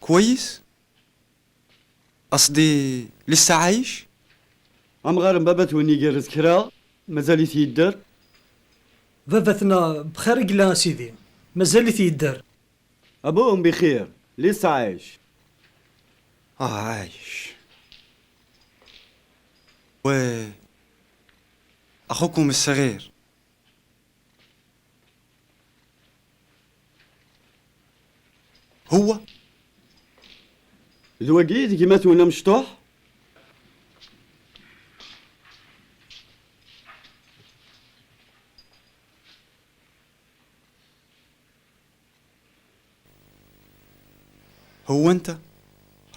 Speaker 3: كويس قصدي لسه عايش
Speaker 11: ام غير بابات وني جرز كرا مازال يتيدر
Speaker 4: بابتنا بخير قلا سيدي مازال يدار
Speaker 11: ابوهم بخير لسه عايش
Speaker 3: عايش و اخوكم الصغير هو
Speaker 11: الوقيت كيما تونا مشطوح
Speaker 3: هو انت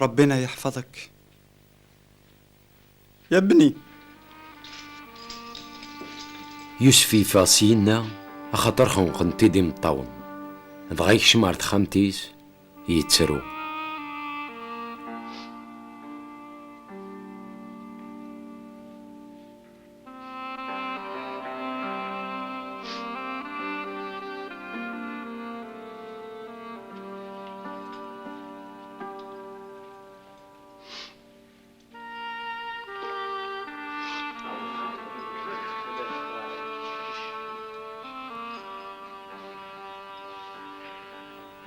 Speaker 3: ربنا يحفظك يا ابني
Speaker 1: يوسفي فاسينا خاطر خنقنتي دي مطاون دغايك شمارت خامتيس يتسرو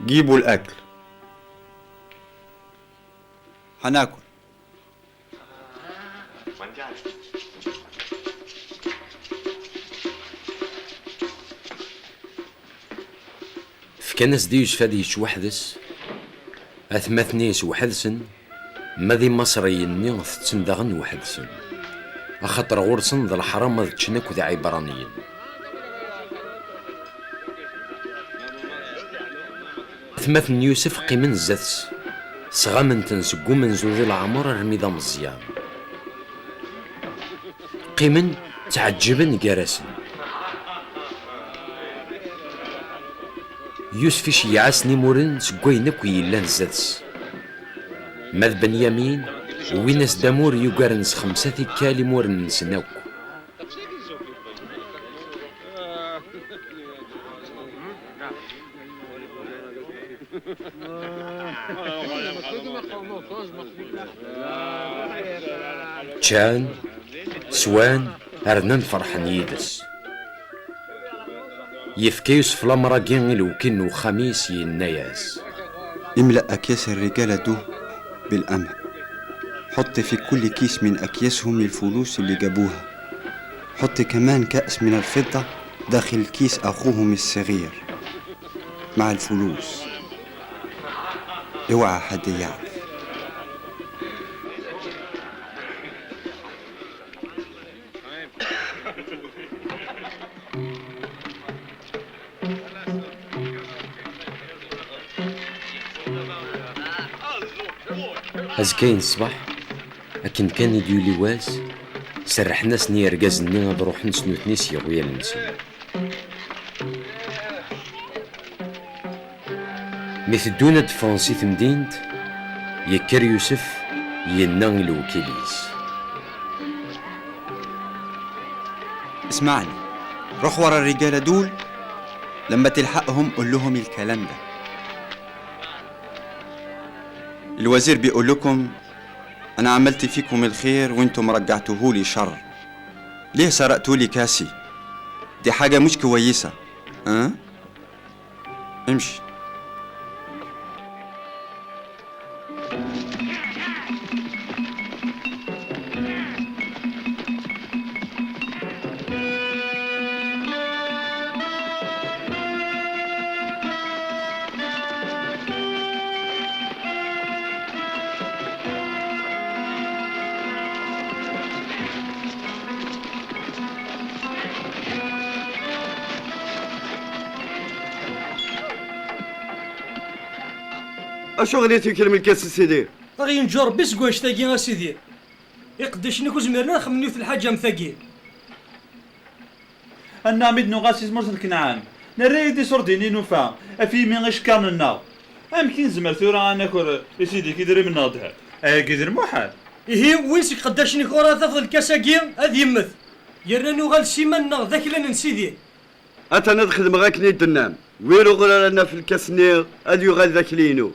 Speaker 3: جيبوا الاكل هناكل
Speaker 1: فكانس ديوش فاديش وحدس اثمثنيس وحدسن ماذي مصريين تسندغن وحدسن اخاطر غورسن ذا الحرام ماذ تشنك وذا عبرانيين ثمثن يوسف قيمن زثس صغامن تنسقو من زوج العمر رميضة مزيان قيمن تعجبن قراسن يوسف يعاسني مورن سكوين كوي يلان زادس ماذ بنيامين وينس دامور يقارنس 5 كالي مورن سناوك. كان سوان هرنان فرحان يدس يفكي يوسف لامراكين الوكن وخميس يناياس.
Speaker 3: املأ أكياس الرجالة دو بالقمح. حط في كل كيس من أكياسهم الفلوس اللي جابوها. حط كمان كأس من الفضة داخل كيس أخوهم الصغير مع الفلوس. اوعى حد يعرف.
Speaker 1: هزكاين الصباح لكن كان يديو لي واس سرحنا سني رقازني غاد روح نسنو تنيسي غويا المسلم مثدونا دفرنسي ثمدينت يكر يوسف ينا الوكيليس.
Speaker 3: اسمعني، روح ورا الرجالة دول لما تلحقهم قول لهم الكلام ده. الوزير بيقول لكم أنا عملت فيكم الخير وانتم رجعتوهولي شر. ليه سرقتولي كاسي؟ دي حاجة مش كويسة. امشي.
Speaker 7: اشو غنيتي كلمة الكاس سيدي؟ غي نجور بس كواش تاقي اسيدي يقدش نكو زمرنا نخمنيو في الحاجة مثاقي
Speaker 6: أنا عميد نغاسيز مرسل كنعان نريدي صرديني نوفا أفي من غش كان النار أمكن زمر ثورة أنا كور يسيدي كيدري من ناضها كيدر محال
Speaker 7: إيه وينسك قداش نكورا تفضل الكاساقي هذ يمث يرنا نغال سيمانا ذاك لنا نسيدي
Speaker 12: أتا ندخل مغاك نيد النام ويرو غلا لنا في الكاسنير هذ يغال ذاك لينو.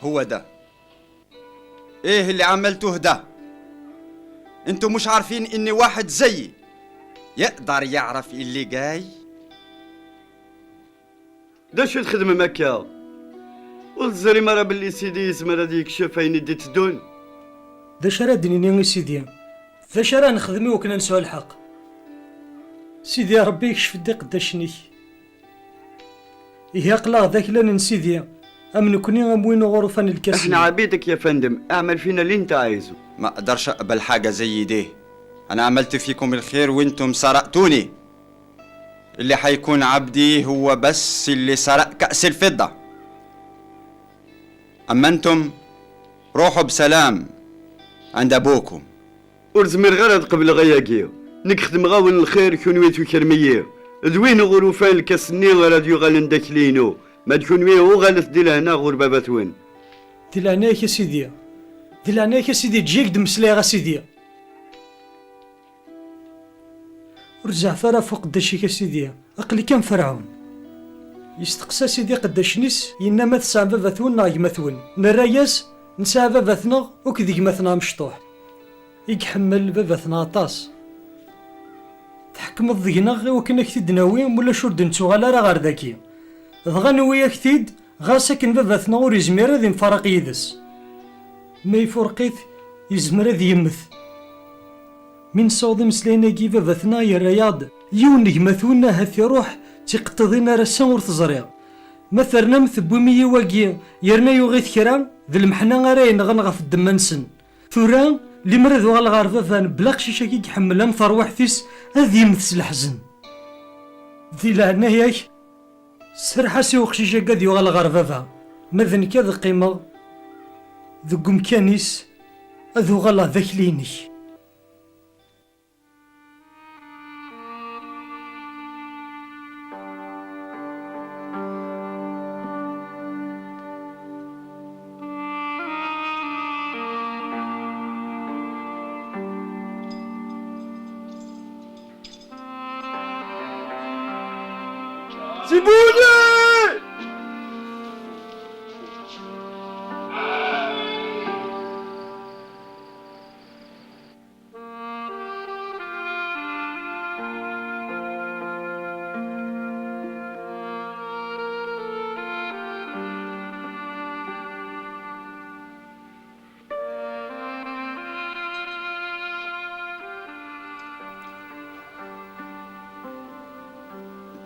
Speaker 3: هو ده ايه اللي عملتوه ده؟ انتوا مش عارفين ان واحد زيي يقدر يعرف اللي جاي؟
Speaker 12: دا شو الخدمة مكة؟ والزري مرة باللي سيدي يزمر هذيك شفاين ديت دون
Speaker 7: ذا شرا دنيني سيدي ذا شرا نخدمي وكنا نسوى الحق سيدي يا ربي يكشف الضيق داشني إيه أقلا ذاك لنا نسيدي أمن كوني غموين غرفان الكاسين.
Speaker 12: احنا عبيدك يا فندم، اعمل فينا اللي انت عايزه.
Speaker 3: ما اقدرش اقبل حاجة زي دي. انا عملت فيكم الخير وانتم سرقتوني. اللي حيكون عبدي هو بس اللي سرق كأس الفضة. اما انتم روحوا بسلام عند ابوكم.
Speaker 12: ورزمير غرض قبل غياقيو نخدم غاون الخير كونويتو كرمية دوين غروفان الكاسني غراديو غالن داكلينو ما تكون ويه غالت دي لهنا غور بابات وين
Speaker 7: دي لهناك يا سيدي دي لهناك يا سيدي تجيك دمسلاي غا سيدي
Speaker 4: ورجع ثرى فوق قداشي سيدي أقلي كان فرعون يستقسى سيدي قداش نيس ينما تسع باباثون نا يمثون نراياس نسع باباثنا وكذي يمثنا مشطوح يحمل باباثنا طاس تحكم الضينا وكنا كتيد ناوي ولا شرد نتوغال راه غير ذاكي دغا نويا كتيد غا ساكن باباثنا ور يزمير هذي مفارق يدس ما يفرقيت يزمر هذي يمث من صوض مسلينا كي باباثنا يا رياض يونك مثونا هثي روح تقتضينا رسا ور تزريع مثلا مثبومي واقي يرنا يوغيث كرا ذي المحنا غراين غنغا في الدمانسن ثورا اللي مرض غالغار فافان بلا قشيشه كي يحمل مثر وحثيس هذي يمثس الحزن ذي لهنا ياك سرحاسي وقشيشه قاد يغالغار فافا ماذن كذا قيمه ذو مكانيس اذو غلا ذاك ليني
Speaker 12: سيبوني.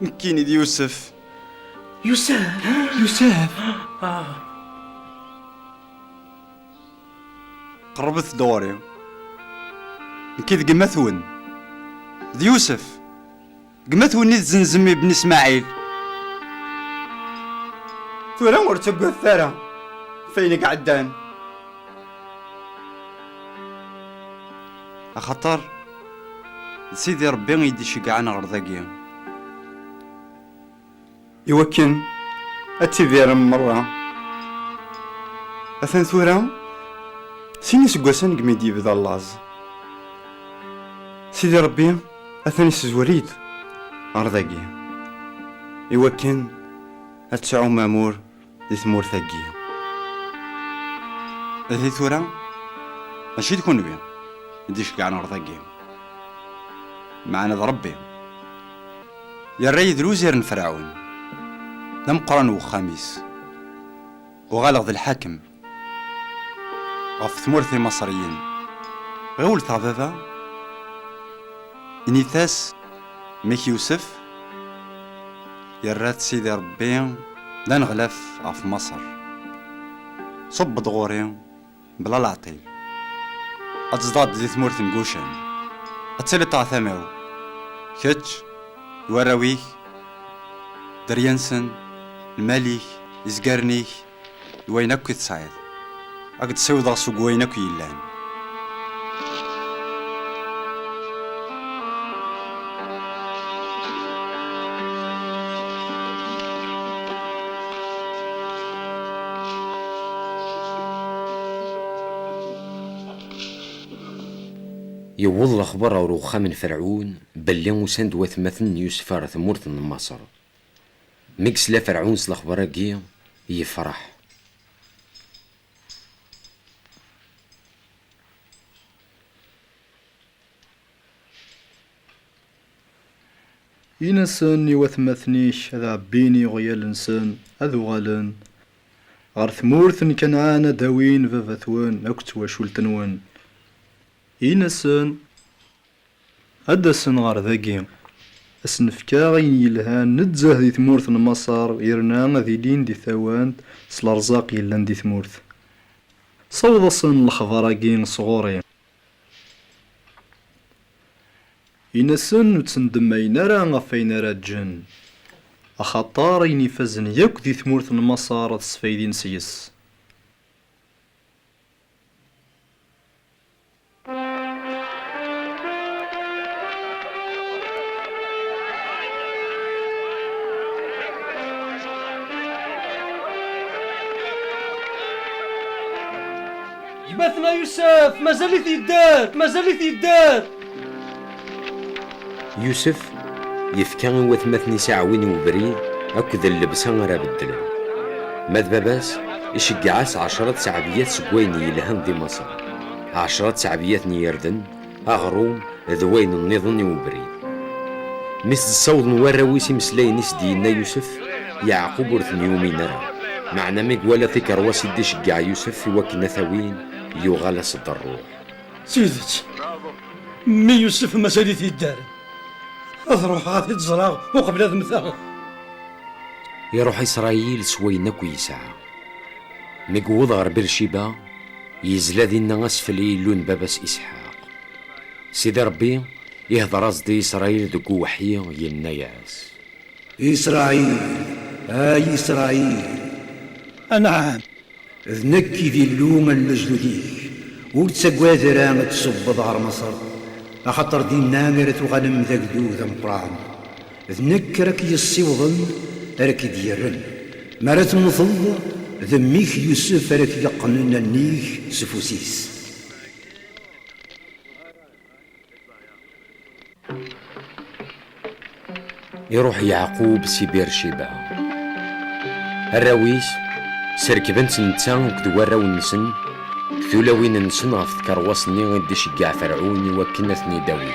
Speaker 12: مكيني دي يوسف.
Speaker 8: يوسف
Speaker 3: قربت دوري نكيد قمثون ذي يوسف قمثون زنزمي بن اسماعيل ثورا ورتقو الثرى فينك عدان أخطر سيدي ربي يدي شقعنا غرذاقيا يوكن أتذير مرة أثن ثورا سيني سقوسان قميدي بذا اللاز سيدي ربي أثن سزوريد غرذاقيا يوكن أتسعو مامور ذي ثمور ثاقيا ذي ثورا ماشي تكون بيا يدي شقعنا غرذاقيا معنا ذا ربي يا الري دروزير فرعون لم قرن وخاميس وغالغ ذي الحاكم غف ثمورثي مصريين غول ثعبابا إنيثاس ميك يوسف يرات سيدي ربي لا نغلف غف مصر صب دغوري بلا العطيل أتزداد ذي ثمورث نقوشان أتسالي طاثاماو كتش وراويك دريانسن الملك يزقرنيك وينك تسعيد أقد تسوي ضغط سوق وينك يلان
Speaker 1: يوض الأخبار وروخا من فرعون بلي وسند وثمثن يوسف راه ثمورث من مصر ميكس لا فرعون الأخبار كي يفرح
Speaker 5: إنسان يوثمثنيش هذا عبيني غيال إنسان هذو غالن غار ثمورث كنعان داوين فافاثوان أكت وشولتنوان إنسان هذا سن غار ذاكي أسنفكا غين يلهان نتزاه دي ثمورث مصر يرنا ذي لين دي ثوان سلرزاق يلان دي ثمورث صوض صن الخضراكين صغورين إنسان نتسندمين راه غفين راه جن أخطار ينفزن ياك دي ثمورث مصر تسفايدين سيس
Speaker 7: جبثنا يوسف مازالت يدار
Speaker 1: يوسف يفكا وثمثني ساعة وين وبريد أكد اللبسة راه بدلو. ماذ باباس يشجعاس 10 سعبيات سكوين يلهن دي مصر، 10 سعبيات نيردن أغروم ذوين النظن وبريد. مثل الصوت نوراويس مسلاينيس دينا يوسف يعقوب ورثن يومين راه معنا ميقوالا ذكر واسيدي شجع يوسف في وكنا ثوين يغالى صد الروح.
Speaker 7: سيدت مي يوسف مسالي في الدار اضروح غادي تزرع وقبل هذا مثال
Speaker 1: يروح إسرائيل سوينا كويسعة مقوض غير برشيبة يزلا دينا أسفل لون باباس إسحاق. سيدي ربي يهضر أصدي إسرائيل دقو وحي يناياس.
Speaker 13: إسرائيل إسرائيل
Speaker 7: نعم
Speaker 13: ذنكي ذي اللوم اللجدوديك ورتسقوا ذرامة تصب ظهر مصر أخطر دينا مرت وغنم ذا قدوذا مقران ذنك راك يصيوضن راك ديرن مرت مظل ذميك يوسف راك يقنن النيك سفوسيس.
Speaker 1: يروح يعقوب سي بيرشيبا الراويس سركبنت نتا كدوارا ونسن ثلاوين نسن غف كرواصني غدي شجع فرعون وكنثني داوي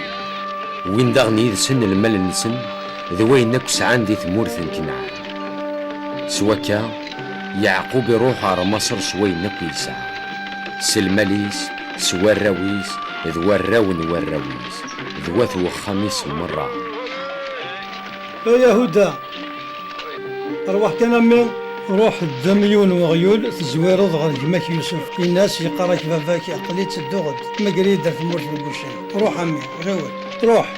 Speaker 1: وين داغني يدسن المال نسن ذوين كسعان دي ثمورث كنعان. سواكا يعقوب يروح على مصر سوين كيسا سلماليس سوا الراويس ذوا الراون والراويس ذوات وخميس مرة.
Speaker 7: يا هدى أرواح كان أمي روح الدميون وغيول تزوير ضغط جماك يوسف الناس يقراك باباك عقلي تدوغد ما قريد في مورش بالبوشين. روح أمي غيول روح.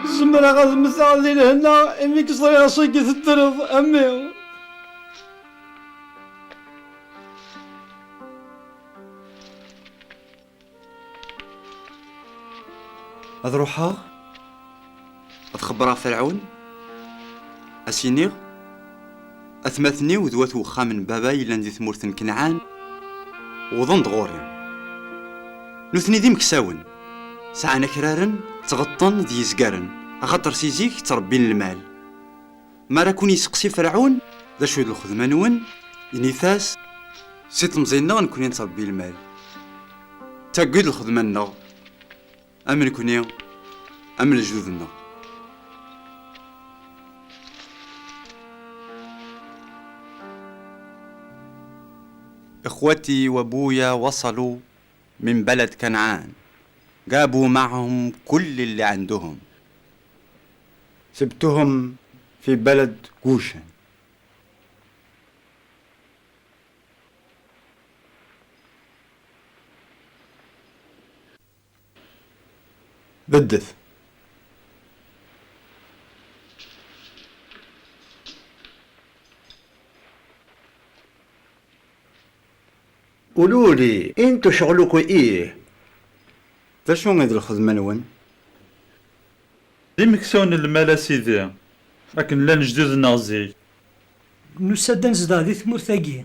Speaker 7: زمرا غاز مسالي لهنا امي كسري صيقي الدرب امي.
Speaker 3: أذروحها أتخبرها فرعون أسينيغ أثمثني وذوات وخا من بابا إلا ندي ثمورث كنعان وظن دغوري نثني دي مكساون ساعنا كرارن تغطن دي زقارن أخطر سيزيك تربين المال ما راكون يسقسي فرعون ذا شويد الخدمة نون ينيثاس سيت مزينا نكوني نتربي المال تاقيد الخدمة نغ أمن كوني أمن جدودنا. إخوتي وأبويا وصلوا من بلد كنعان جابوا معهم كل اللي عندهم سبتهم في بلد جوشن. بدث
Speaker 13: قولولي انتو شغلكوا ايه؟
Speaker 3: ذا شو غيد الخدمة نون؟
Speaker 6: دي مكسون المال سيدي لكن لا نجدود النازي
Speaker 4: نساد نزدا ذي ثمورثاقي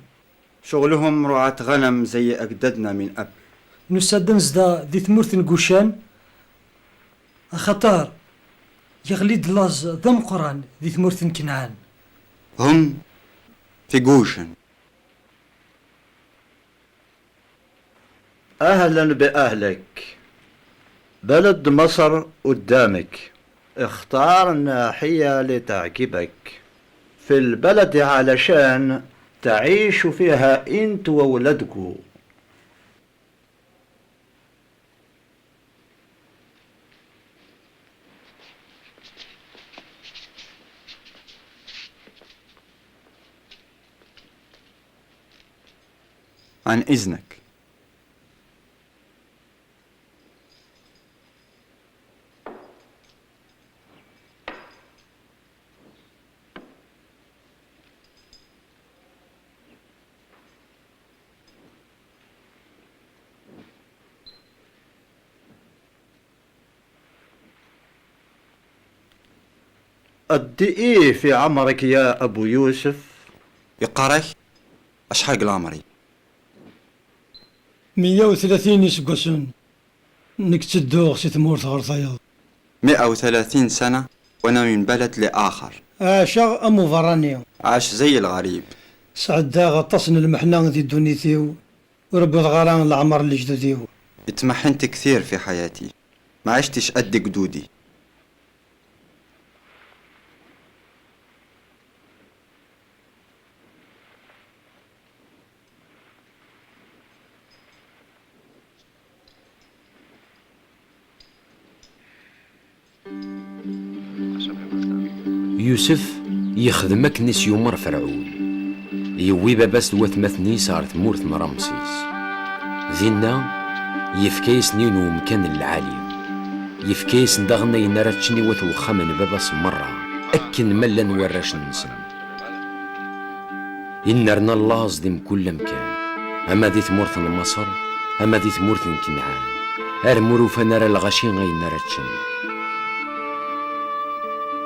Speaker 3: شغلهم رعاة غنم زي أجدادنا من قبل.
Speaker 4: نساد نزدا ذي ثمورث نقوشان خطار يغلي دلاز ذا مقران ذي ثمورث كنعان.
Speaker 3: هم في جوشن.
Speaker 5: أهلا بأهلك، بلد مصر قدامك، اختار الناحية لتعجبك في البلد علشان تعيش فيها انت وولدكو.
Speaker 3: عن إذنك.
Speaker 5: قد ايه في عمرك يا ابو يوسف؟
Speaker 3: يقارك أشحال قلامري؟
Speaker 7: 130 يسقسون نكتد دوغ سي ثمورث غرطيض.
Speaker 3: 130 سنة وأنا من بلد لآخر.
Speaker 7: عاشا أمو فرانيو.
Speaker 3: عاش زي الغريب.
Speaker 7: سعدا غطسن المحنان ذي دونيتيو وربي غالان العمر اللي جدوديو.
Speaker 3: اتمحنت كثير في حياتي، ما عشتش قد جدودي.
Speaker 1: يوسف يخدم كنيس يومر فرعون، يوي باباس دواتماثني صار ثمورث مرمسيس. ذينا يفكايس نينو مكان العالية، يفكايس ندغنا ينارتشني وثوخا من باباس مرة أكن ملا نوراش ننسن. ينرنا اللاز ديم كل مكان، أما دي ثمورث مصر أما دي ثمورث كنعان، أرمرو فنرى الغشين غي نارتشن.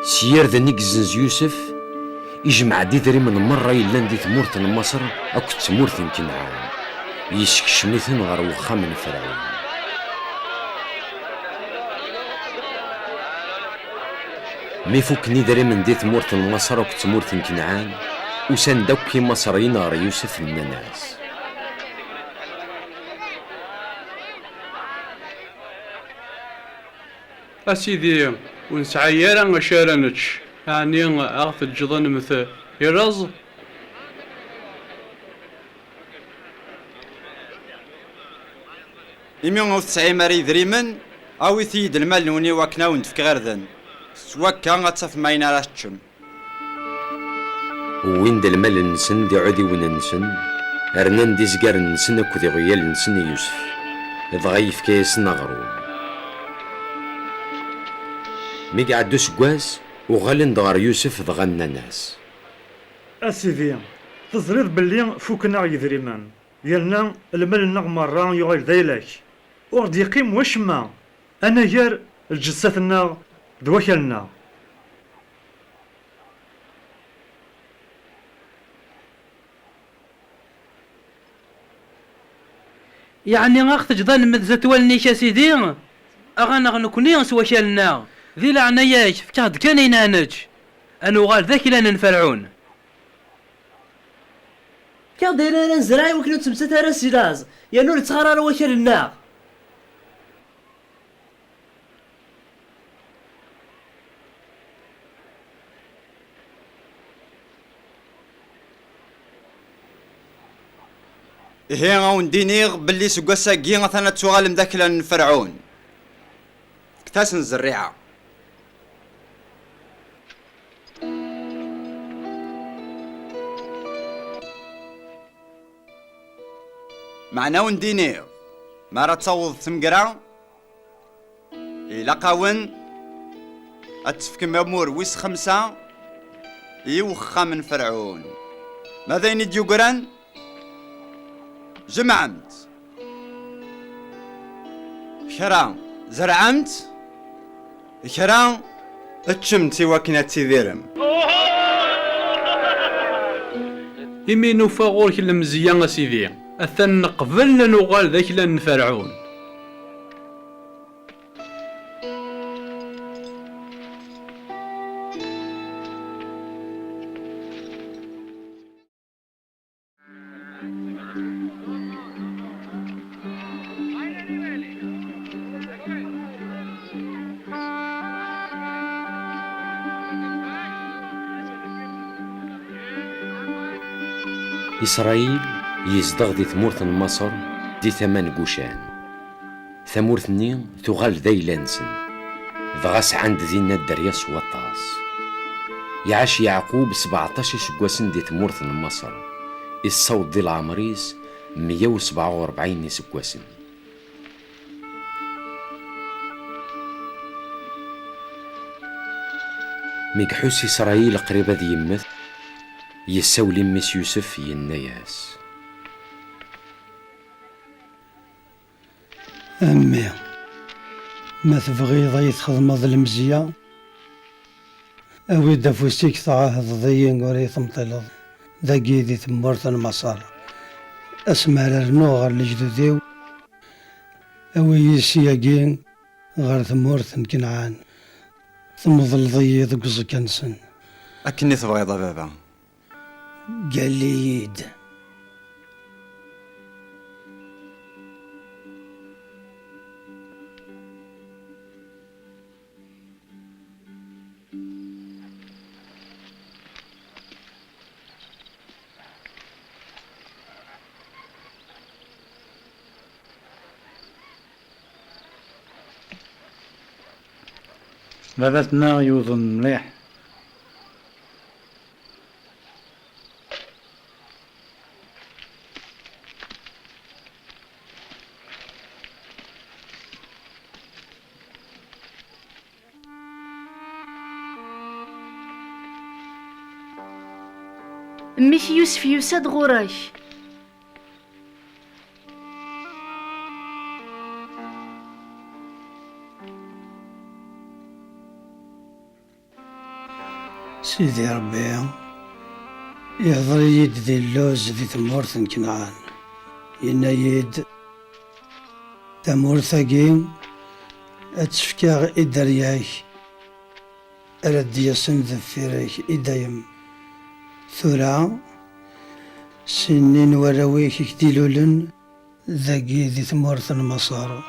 Speaker 1: سير ذا نيكزنز يوسف يجمع ديدري من مرة يلان دي ثمورث مصر أكو ثمورث كنعان، يسكشميثن غير وخا من فرعون. ميفوك ندري من دي ثمورث مصر أكو ثمورث كنعان وسان دوكي مصريين غير يوسف الناس.
Speaker 9: أسيدي ونسعيرا غشارنتش يعني أغث الجضن مثل يرز.
Speaker 3: إميون وتسعي ماري دريمن أو يثيد المال نوني واكنا ونتفك غير ذن سوا كان غتصف ماينا راشتشم.
Speaker 1: وين دا المال نسن دي عودي وين نسن أرنان دي زقار نسن أكو دي غيال نسن يوسف ضغيف كيس نغرو مي قعدو سكواس وغالن دغار يوسف ضغنا ناس.
Speaker 6: أسيدي تزريد باللي فوكنا يدريمان يالنا المال مرة يغير ذيلك ورد يقيم وشما أنا يار الجساتنا دوكلنا.
Speaker 8: يعني غاخت جضان مدزت والنيش يا سيدي أغانا غنكوني نسوا شالنا ذي لعناياش فكاد كان ينانج أنو غال ذاك لنا نفرعون كاد دايرين نزراي وكنو تمسات راس لاز يا نور تغرر وشالنا.
Speaker 3: هي غاون دينيغ باللي سقوسا كي مثلا تسوغالم ذاك لان فرعون كتاسن الزريعة. معناون دينيغ ما راه تصوض تمقرا إلا قاون أتفك مامور ويس 5 يوخا من فرعون. ماذا ينيديو قران جمعمت خرا زرعمت خرا اتشمت وكنا تيذيرم.
Speaker 9: إمينو فاغورك المزيان أسيدي أثن نقبلنا نغال ذاك لان فرعون.
Speaker 1: إسرائيل يزدغ دي ثمورة مصر دي ثمان قوشان، ثمورثني تغال ذيلانسن ضغاس عند ذينا الدرياس وطاس. يعاش يعقوب 17 سكواسن دي ثمورة مصر، الصوت دي العمريس 147 سكواسن. ميكحوس إسرائيل قريبة ذي يمث يساولي ميس يوسف يناياس.
Speaker 7: أمي ما تبغيض يتخدمض المزية أوي دافوسيك تعاهد ضيين وري تمطلض ذاكي دي تمورت المصار أسمع لرنو غير الجدوديو أوي يسياقين غير تمورت كنعان تمضل ضيض قز كنسن.
Speaker 3: أكني تبغيض بابا
Speaker 7: قال لي يد
Speaker 11: باباتنا يوضن مليح.
Speaker 14: ميك يوسف يساد غوراش.
Speaker 7: سيدي ربي يهضر يد ذي اللوز ذي تمورث كنعان ينا يد تمورثاكي اتفكاغ إدرياك أرد يسن ذفيريك إدايم ثورا سنين وراويك كديلولن ذاكي ذي تمورث المصار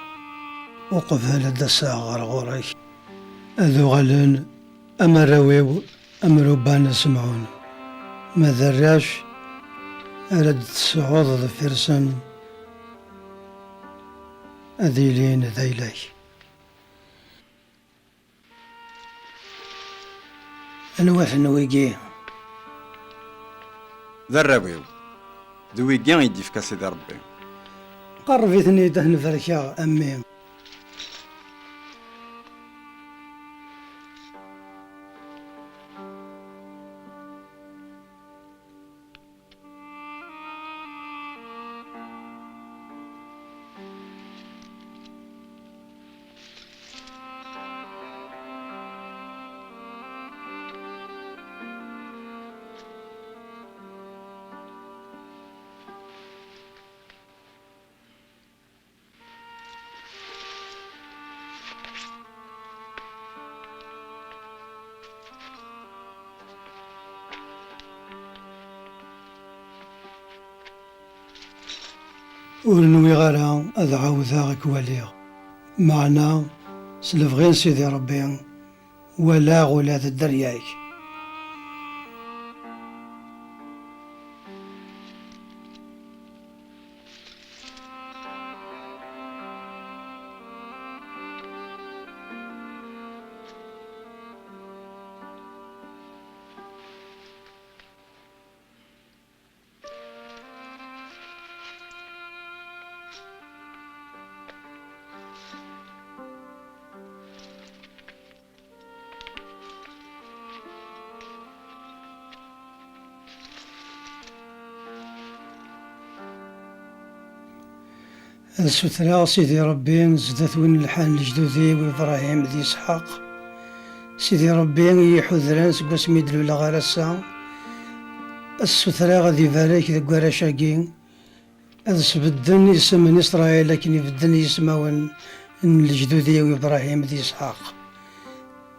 Speaker 7: وقفها لدى ساغر غوريك أذو غلن أما راويو أمرو بان سمعون ما ذراش أرد تسعوض ذفرسن أذيلين ذيلاي. أنواح نويقي
Speaker 3: ذربيو ذويقي يدي في كاسي ربي
Speaker 7: قربتني دهن فرشا أمي ورنوي غيرها أذ عاوذا غيك واليغ معنا سلفغين سيدي ربي ولا غولات الدرياك. السترة سيدي ربي زدت وين الحان لجدودي وإبراهيم ذي إسحاق سيدي ربي يحذران سقوس ميدلو لغارسا السترة غادي يبارك ذا قراشاكي هذا سبدن يسمى إسرائيل لكن يبدن يسمى لجدودي وإبراهيم ذي إسحاق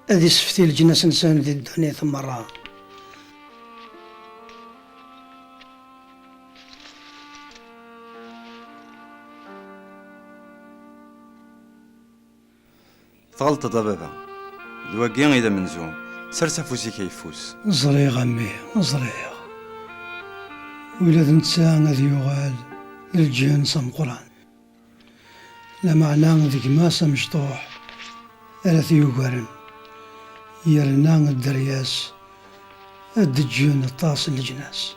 Speaker 7: هذه سفتي الجناس إنسان ذي الدنيا ثم راه.
Speaker 3: تغلط بابا ذواقي إذا منزوم سرسا فوسي كيفوس
Speaker 7: زريغ أمي زريغ ولا نتا غادي يغال للجنس مقران لا معنى ذيك ماسا مشطوح ألا ثيوغارن يرنا الدرياس الدجون الطاس الجناس.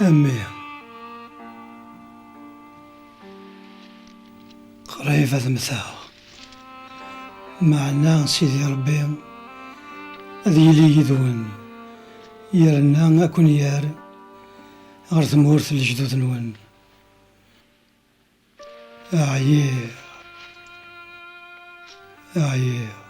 Speaker 7: أمي قريفة ثمثا معنا سيدي ربي ذي لي يذون يرنا أكون يار غير ثمورث الجدود نون أعيير أعيير.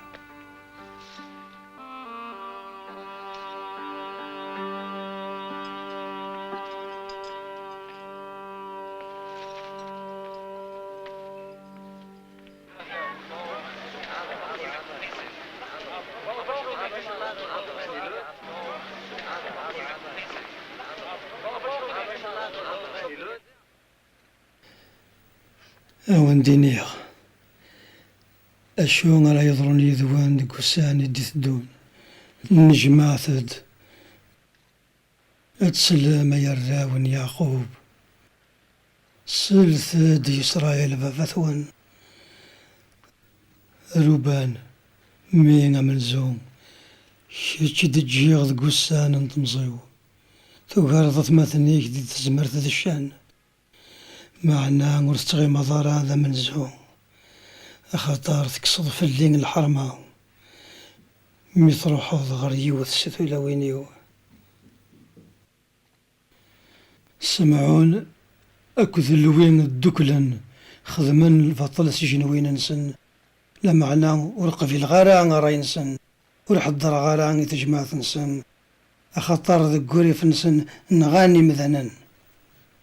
Speaker 7: أوان دينيغ أشو راه يضرون يذوان ديك وساني ديثدون نجماثد أتسلم يراون يعقوب سلثد إسرائيل بفثون روبان مينا منزوم شي دجيغ ديك وسان نتمزيو تغرضت مثنيك دي تزمرت ذا الشان معنا ورستغي مضار هذا منزوم خاطر تكصد في اللين الحرمة ميتروحو غريو وثسثو إلى وينيو سمعون أكو ذلوين الدكلن خدمن البطل سجنوين نسن لمعنا ورقف الغارة راينسن ورحضر غارة تجمع نسن أخطر ذكوري فنسن نغاني مثلا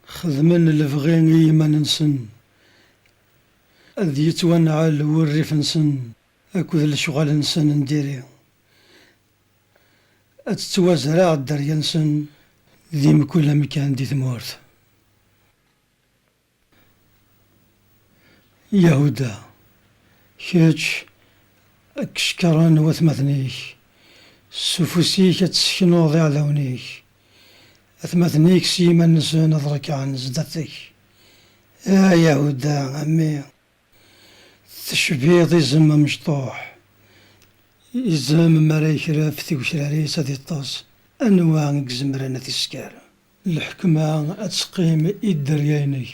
Speaker 7: خدمن الفغين يما ننسن أذ يتوانع الوريف نسن أكو ذا الشغال نسن نديري أتتوازرع الدريا نسن ذي مكل مكان دي ثمورث يهودا كيتش أكشكران وثمثنيك سفوسيك تسكنو ضيع ذونيك أثمثنيك سيما نسو نظرك عن زدتك يا يهودا أمي تشبيض يزم مشطوح يزم مريك رافتي وشراري سادي الطاس أنواع زمرانة تسكار الحكمة أتسقيم إدرياني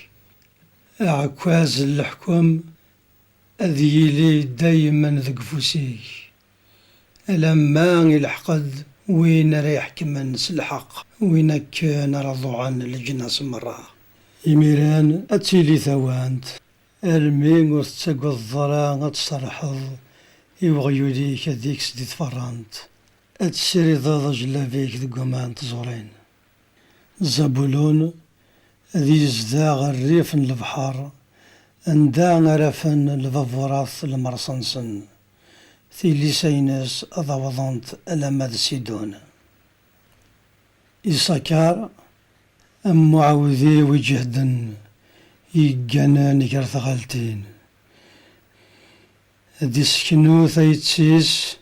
Speaker 7: أعكواز الحكم أذيلي دايما ذقفوسيك لما الحقد وين راه يحكم الناس الحق وين كان رضو عن الجناس مرة يميران أتيلي ثوانت المين وستقوى الضرا أتصرحض يبغيو ليك هذيك سدي تفرانت أتسري ضاد جلابيك دقومان تزورين زبولون ذي زداغ الريف البحر اندا غرفن الفافوراث المرصنسن في لسينس أضوضنت ألمد سيدون إساكار أم معوذي وجهدن يجانا نكرث غالتين دي سكنو ثيتسيس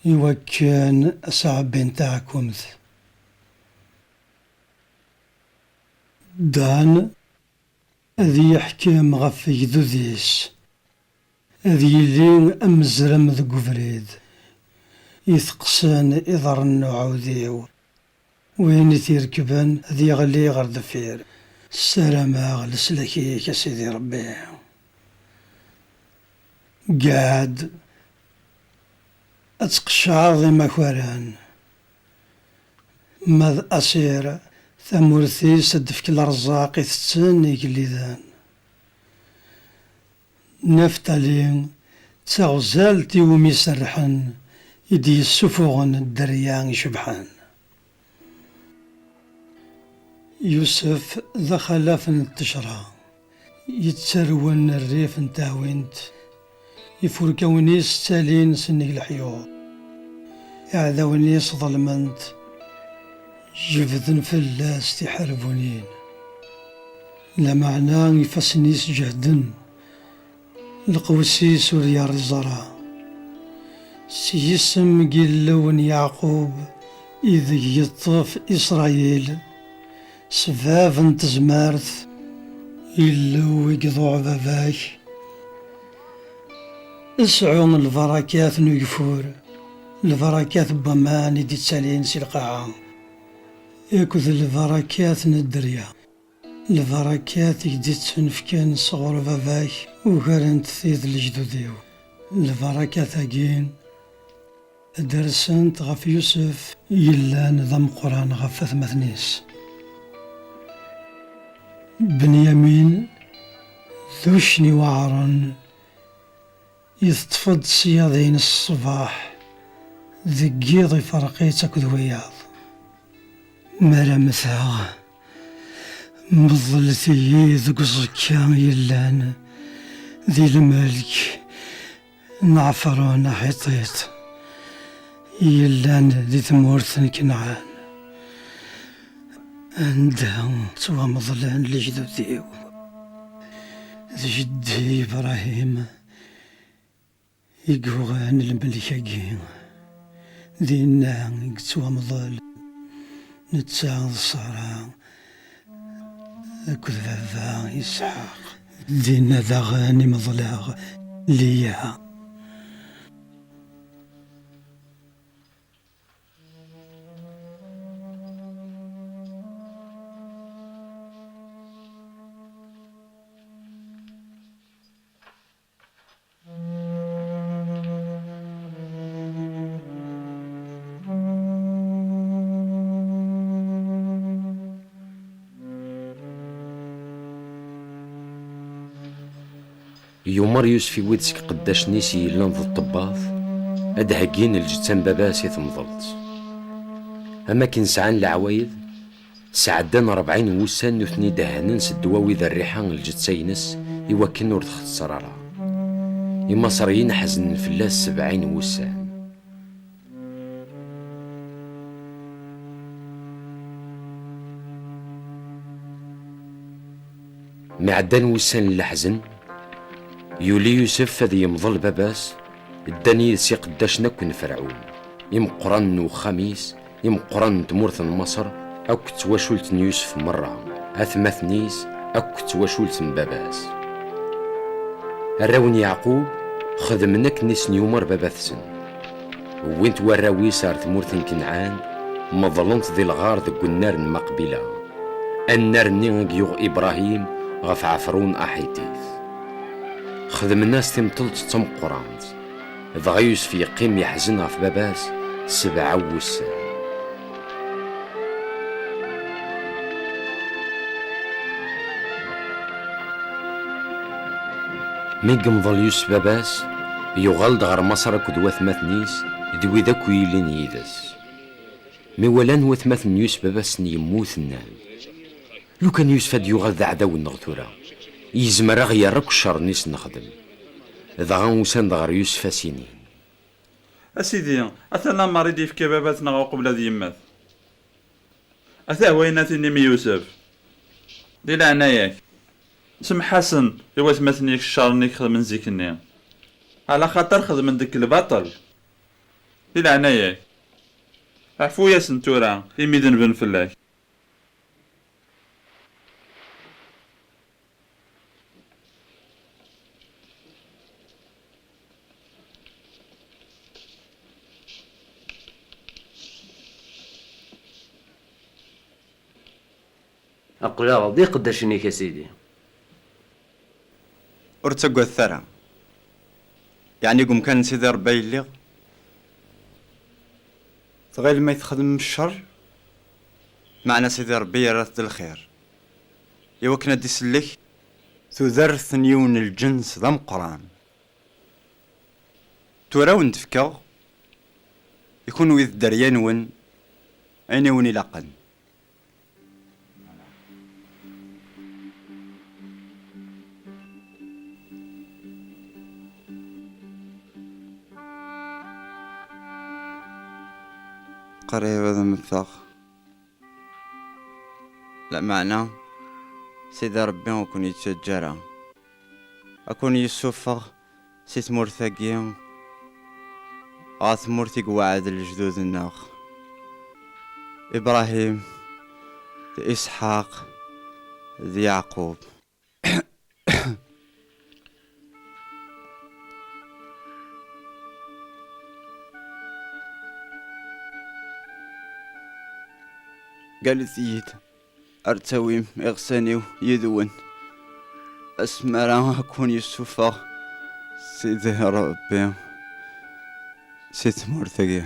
Speaker 7: يوكان صعبين تاعكمث دان ذي يحكم غف جدوديس ذي يلين أمزرم ذو قفريد يثقسان إضر النعوديو وين تيركبن ذي غلي غير دفير السلامة لسلكيك يا سيدي ربي قاعد أتقشعر ذي مكوران ماذ أسير ثمورثي سدفك الرزاق يتسني كليذان نفتالين تغزالتي وميسرحن يدي السفوغن الدريان يشبحان يوسف ذا خلاف التشرى يتسرون الريف نتاوينت يفركونيس تالين سنك الحيوط يعذونيس ظلمنت جفذن فلاس تحاربونين لا معنى يفسنيس جهدن القوسيس وريار الزرع سيسم قلون يعقوب إذ يطف إسرائيل سفاف تزمارت إلو يقضوع باباك اسعون البركات نيفور البركات بمان دي تسالين سي القاعة ياكد البركات ندريا البركات يدي تنفكان صغور باباك وكارنت ثيذ الجدوديو البركات أجين درسنت غف يوسف يلا نظام قرآن غف ثمثنيس بنيامين ذوشني وعرن يتفض صيادين الصباح ذقيضي فرقيتك ذوياض مرمثها مظلتي ذق زكام يلان ذي الملك نعفرون حيطيت يلان ذي ثمورث كنعان عندهم سوا مظلان لجدوديو ذي جدي إبراهيم يقوغان الملك أجين ذي النعم سوا مظل نتساعد الصراع كذبا إسحاق ذي نذغاني مظلاغ ليا
Speaker 1: يومر يوسف ويدسك قداش نيسي يلان ذو الطباط هاد هكين الجتان باباسي ثمضلت اما كي نسعان العوايد سعدان 40 وسان نثني دهنن سدواوي ذا الريحان الجتسينس يوكن ور تختصر على المصريين حزن فلاس 70 وسان معدان وسان الحزن يولي يوسف هذا يمضل باباس الدنيا سي قداش نكون فرعون يمقرن وخميس يمقرن تمورث مصر أك تواشلت يوسف مرة أثمثنيس أك تواشلت باباس الراون يعقوب خذ منك نيس نيومر باباثسن وين توراوي صار تمورث كنعان مظلمت ذي الغار ذي النار المقبلة النار نيغ يوغ إبراهيم غف عفرون أحيتيث خدم الناس تمطلت تم قرانت ضغا يوسف يقيم يحزن في باباس 7 وسان ميق مظل يوسف باباس يغال دغر مصر كدوا ثماثنيس دوي ذاك يلين يدس مي ولان هو ثماثن يوسف باباس يموت النال لو كان يوسف هاد يغال ذا عداو النغتورة يزمر غيرك الشر نيس نخدم إذا غنوسان دغر يوسف سينين
Speaker 6: أسيدي أثنا مريض في كباباتنا قبل ذي يمات أثا ويناتي نمي يوسف دي لعناياك اسم حسن يوا تمثنيك الشر نيك خدم زيكني على خاطر خدم ديك البطل دي لعناياك عفو يا سنتورا يميدن بن فلاك
Speaker 15: أقول غضي قداش نيك يا سيدي
Speaker 3: ارتقوا الثرى يعني قم كان سيدي ربي يليغ تغير ما يتخدم الشر معنا سيدي ربي يرث الخير يوكنا دي سلك تذر ثنيون الجنس ذم قران توراون تفكر يكون ويذ دريان ون عينيوني لقن قريب هذا مفاق لا معنى سيدي ربي وكون يتشجرا أكون يسوفغ سي تمورثاكي غاثمورتي قواعد الجدود الناغ إبراهيم ذي إسحاق ذي يعقوب. قالت يد أرتويم إغسانيو يدون أسمرا أكون يسوفا سيدي ربي سيت مرتقي